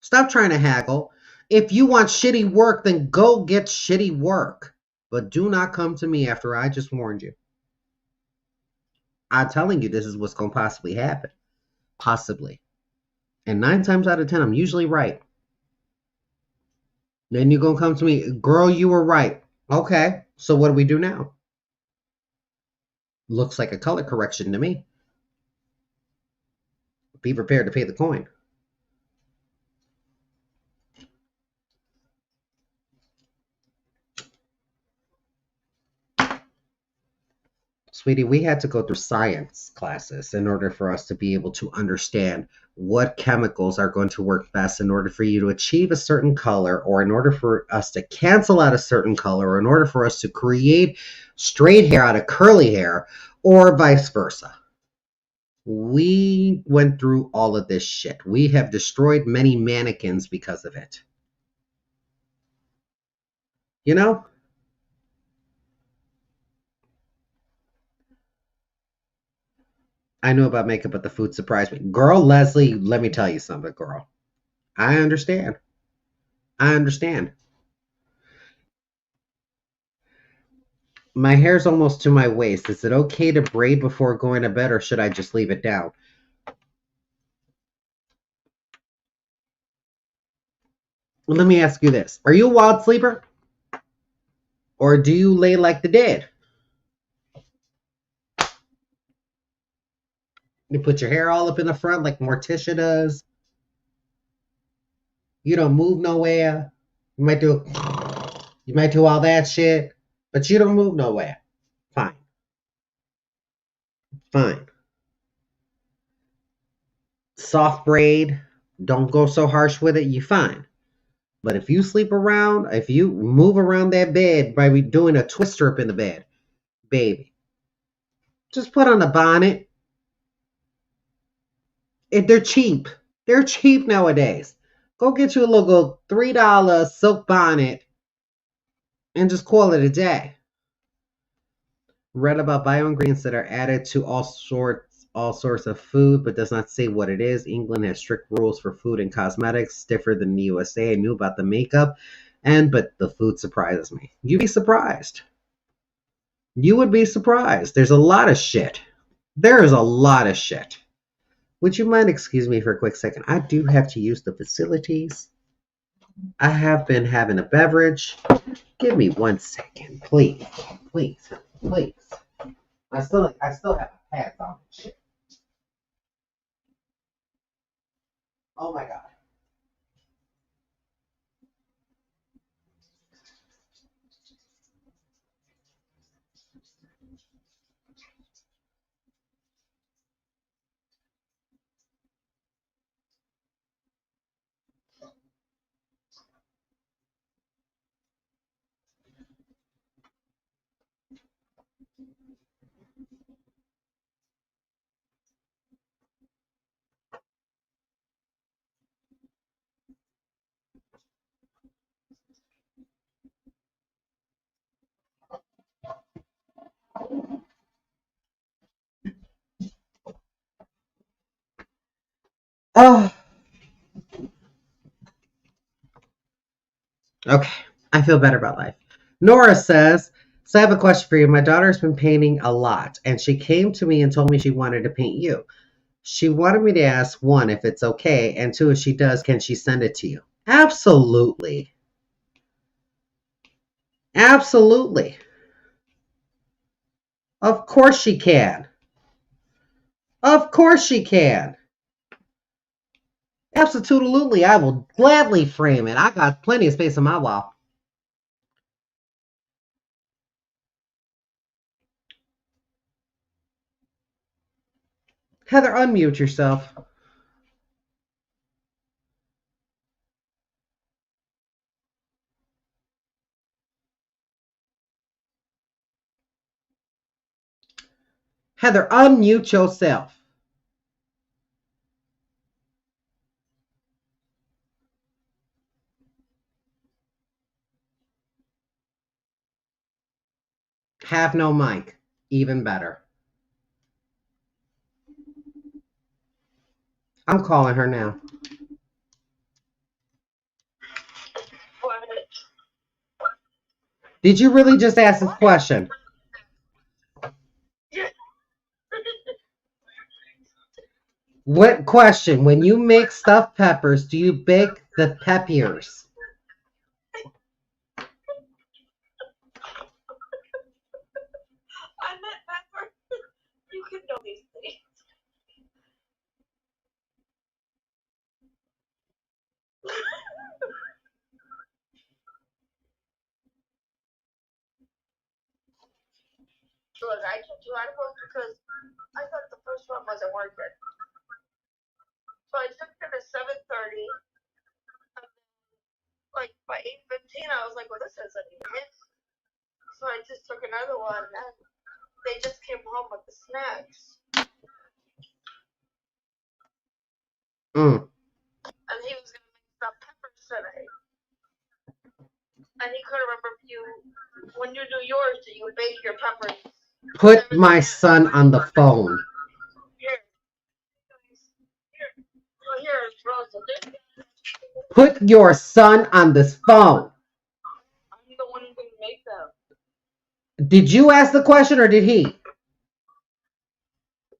Stop trying to haggle. If you want shitty work, then go get shitty work. But do not come to me after I just warned you. I'm telling you, this is what's going to possibly happen. Possibly. And 9 times out of 10, I'm usually right. Then you're going to come to me, girl, you were right. Okay, so what do we do now? Looks like a color correction to me. Be prepared to pay the coin. Sweetie, we had to go through science classes in order for us to be able to understand what chemicals are going to work best in order for you to achieve a certain color, or in order for us to cancel out a certain color, or in order for us to create straight hair out of curly hair, or vice versa. We went through all of this shit. We have destroyed many mannequins because of it. You know? I knew about makeup, but the food surprised me. Girl, Leslie, let me tell you something, girl. I understand. I understand. My hair's almost to my waist. Is it okay to braid before going to bed, or should I just leave it down? Well, let me ask you this. Are you a wild sleeper? Or do you lay like the dead? You put your hair all up in the front like Morticia does. You don't move nowhere. You might do all that shit, but you don't move nowhere. Fine. Fine. Soft braid. Don't go so harsh with it. You fine. But if you sleep around, if you move around that bed by doing a twister up in the bed, baby, just put on a bonnet. They're cheap. They're cheap nowadays. Go get you a little $3 silk bonnet and just call it a day. Read about bioingredients that are added to all sorts of food, but does not say what it is. England has strict rules for food and cosmetics, stiffer than the USA. I knew about the makeup, but the food surprises me. You'd be surprised. You would be surprised. There's a lot of shit. There is a lot of shit. Would you mind excuse me for a quick second? I do have to use the facilities. I have been having a beverage. Give me 1 second, please. Please. Please. I still have a pads on and shit. Oh my god. Oh. Okay. I feel better about life. Nora says, so I have a question for you. My daughter's been painting a lot, and she came to me and told me she wanted to paint you. She wanted me to ask, 1, if it's okay, and 2, if she does, can she send it to you? Absolutely. Absolutely. Of course she can. Of course she can. Absolutely, I will gladly frame it. I got plenty of space on my wall. Heather, unmute yourself. Heather, unmute yourself. Have no mic. Even better. I'm calling her now. Did you really just ask this question? What question? When you make stuffed peppers, do you bake the peppers? I meant pepper. You can know these things. Look, I took two animals because I thought the first one wasn't working. So I took it at 7:30. Like by 8:15, I was like, well, this isn't even it. So I just took another one, and they just came home with the snacks. And he was gonna make stuffed peppers today. And he couldn't remember if you, when you do yours, do you bake your peppers? Put my son on the phone. Here. Well, here, Rosa. Put your son on this phone. I'm the one who's gonna make them. Did you ask the question or did he?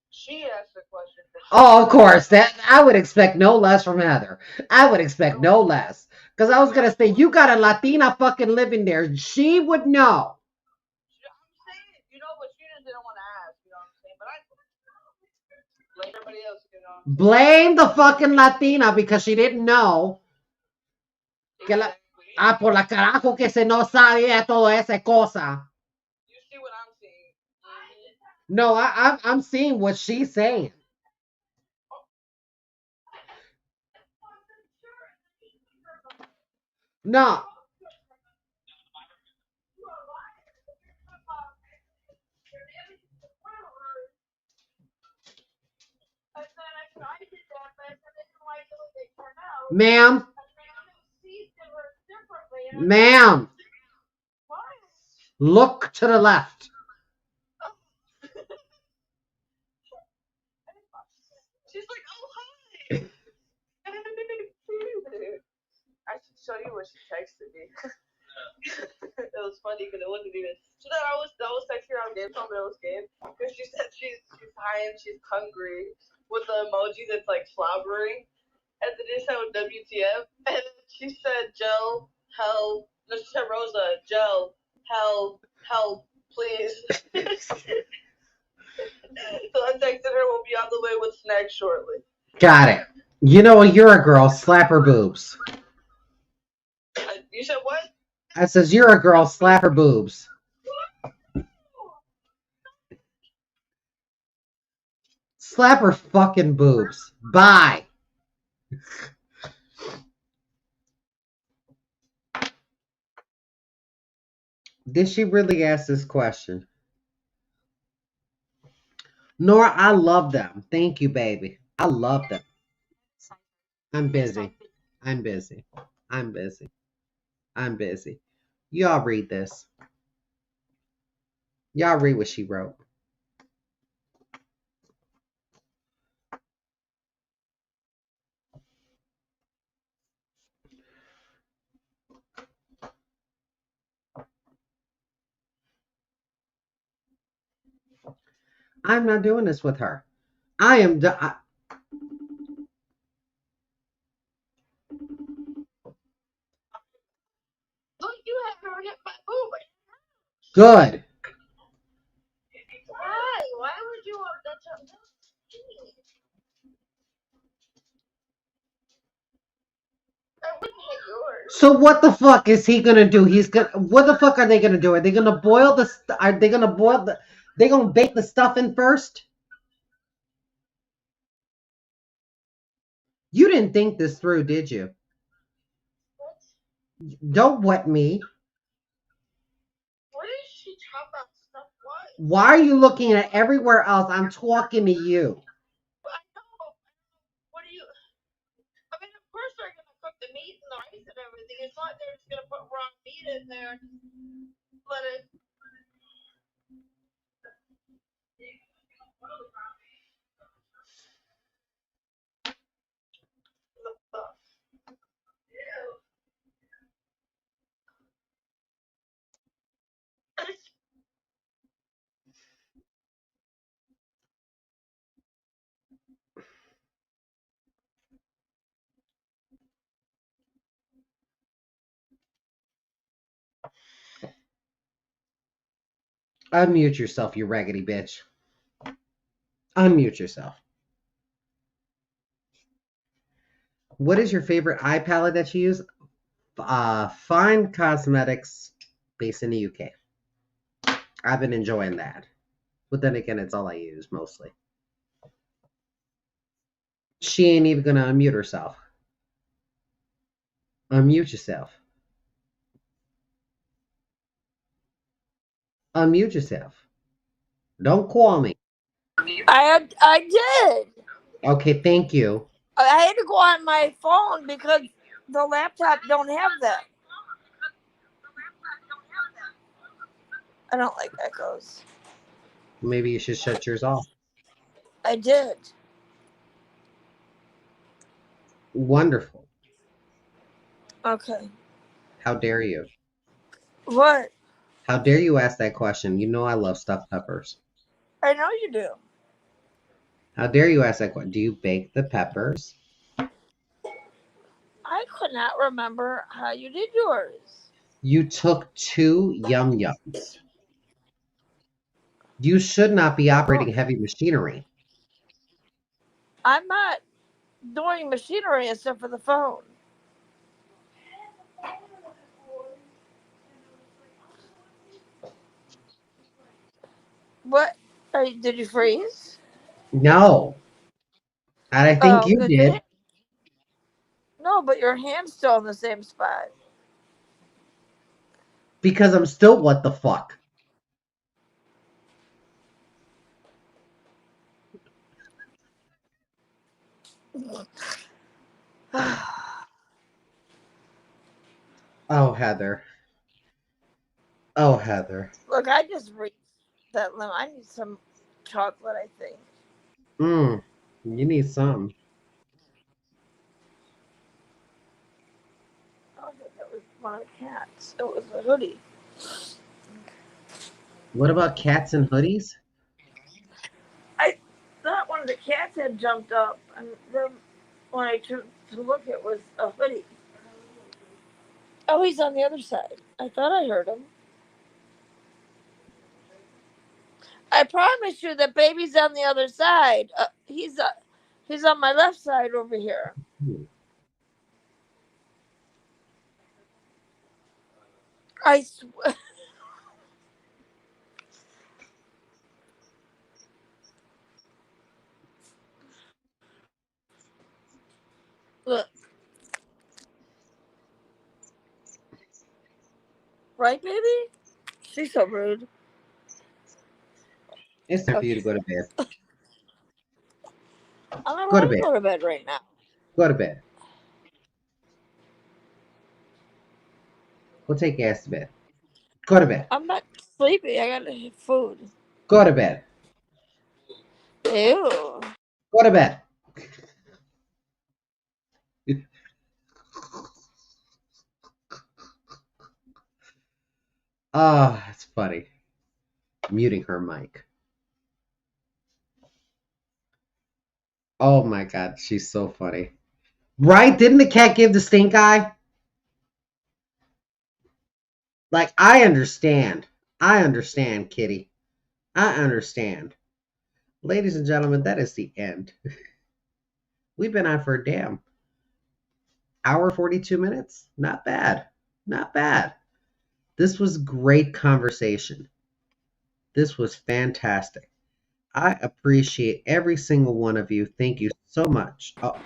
She asked the question. Oh, of course. That I would expect no less from Heather. I would expect no less. Because I was going to say, you got a Latina fucking living there. She would know. I'm saying, you know, but she just didn't want to ask, you know what I'm saying? But I blame everybody else, you know. Blame the fucking Latina because she didn't know. Por la carajo que se no sabía toda esa cosa. You see what I'm seeing? No, I'm seeing what she's saying. No. Ma'am. Ma'am. Look to the left. She's like, oh, hi. I should show you what she texted me. It was funny because it wasn't even. So then I was texting her on game, but it was game because she said she's high and she's hungry with the emoji that's like slobbering, and then it said WTF, and then she said Joe, help. No, she said Rosa, Joe, help, please. So I texted her, we'll be on the way with snacks shortly. Got it. You know what? You're a girl. Slap her boobs. You said what? I says, you're a girl. Slap her boobs. Slap her fucking boobs. Bye. Did she really ask this question? Nora, I love them. Thank you, baby. I love them. I'm busy. I'm busy. I'm busy. I'm busy. Y'all read this. Y'all read what she wrote. I'm not doing this with her. I am. Look, you haven't hit my boob. Good. Why? Why would you want that? So what the fuck is he gonna do? He's gonna. What the fuck are they gonna do? Are they gonna boil the? Are they gonna boil the? They gonna bake the stuffing first? You didn't think this through, did you? What? Don't wet me. What is she talking about? Stuff what? Why are you looking at everywhere else? I'm talking to you. I know. What do you? I mean, of course they're gonna cook the meat and the rice and everything. It's not like they're just gonna put raw meat in there and let it. Unmute yourself, you raggedy bitch. Unmute yourself. What is your favorite eye palette that you use? Fine Cosmetics, based in the UK. I've been enjoying that. But then again, it's all I use mostly. She ain't even gonna unmute herself. Unmute yourself. Unmute yourself. Don't call me. I did. Okay, thank you. I had to go on my phone because the laptop don't have that. I don't like echoes. Maybe you should shut yours off. I did. Wonderful. Okay. How dare you? What? How dare you ask that question? You know I love stuffed peppers. I know you do. How dare you ask that question? Do you bake the peppers? I could not remember how you did yours. You took 2 yum-yums. You should not be operating heavy machinery. I'm not doing machinery except for the phone. What? Did you freeze? No. And I think Oh, you because did no, but your hand's still in the same spot. because I'm still what the fuck. Oh, Heather. Oh, Heather. Look, I just reached that limit. I need some chocolate, I think. You need some. I don't think that was one of the cats. It was a hoodie. What about cats and hoodies? I thought one of the cats had jumped up, and then when I took to look, it was a hoodie. Oh, he's on the other side. I thought I heard him. I promise you that baby's on the other side. He's on my left side over here. Hmm. I swear. Look, right, baby? She's so rude. It's time for you Okay. to go to bed. I don't Go to want to bed. go to bed right now. Go to bed. Go take your ass to bed. Go to bed. I'm not sleepy. I gotta have food. Go to bed. Ew. Go to bed. Ah, it's funny. Muting her mic. Oh my god, she's so funny. Right? Didn't the cat give the stink eye? Like, I understand. I understand, kitty. I understand. Ladies and gentlemen, that is the end. We've been on for a damn hour 42 minutes. Not bad. Not bad. This was great conversation. This was fantastic. I appreciate every single one of you. Thank you so much. Oh,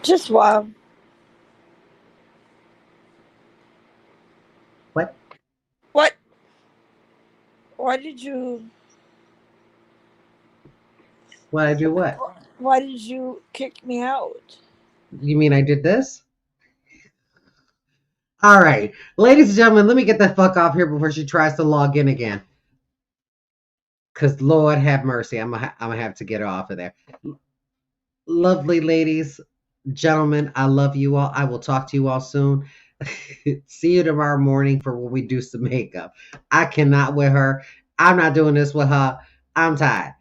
Just wow. what? What? Why did you? What I do what? Why did you kick me out? You mean I did this? All right. Ladies and gentlemen, let me get the fuck off here before she tries to log in again. Because Lord have mercy. I'm gonna have to get her off of there. Lovely ladies, gentlemen, I love you all. I will talk to you all soon. See you tomorrow morning for when we do some makeup. I cannot with her. I'm not doing this with her. I'm tired.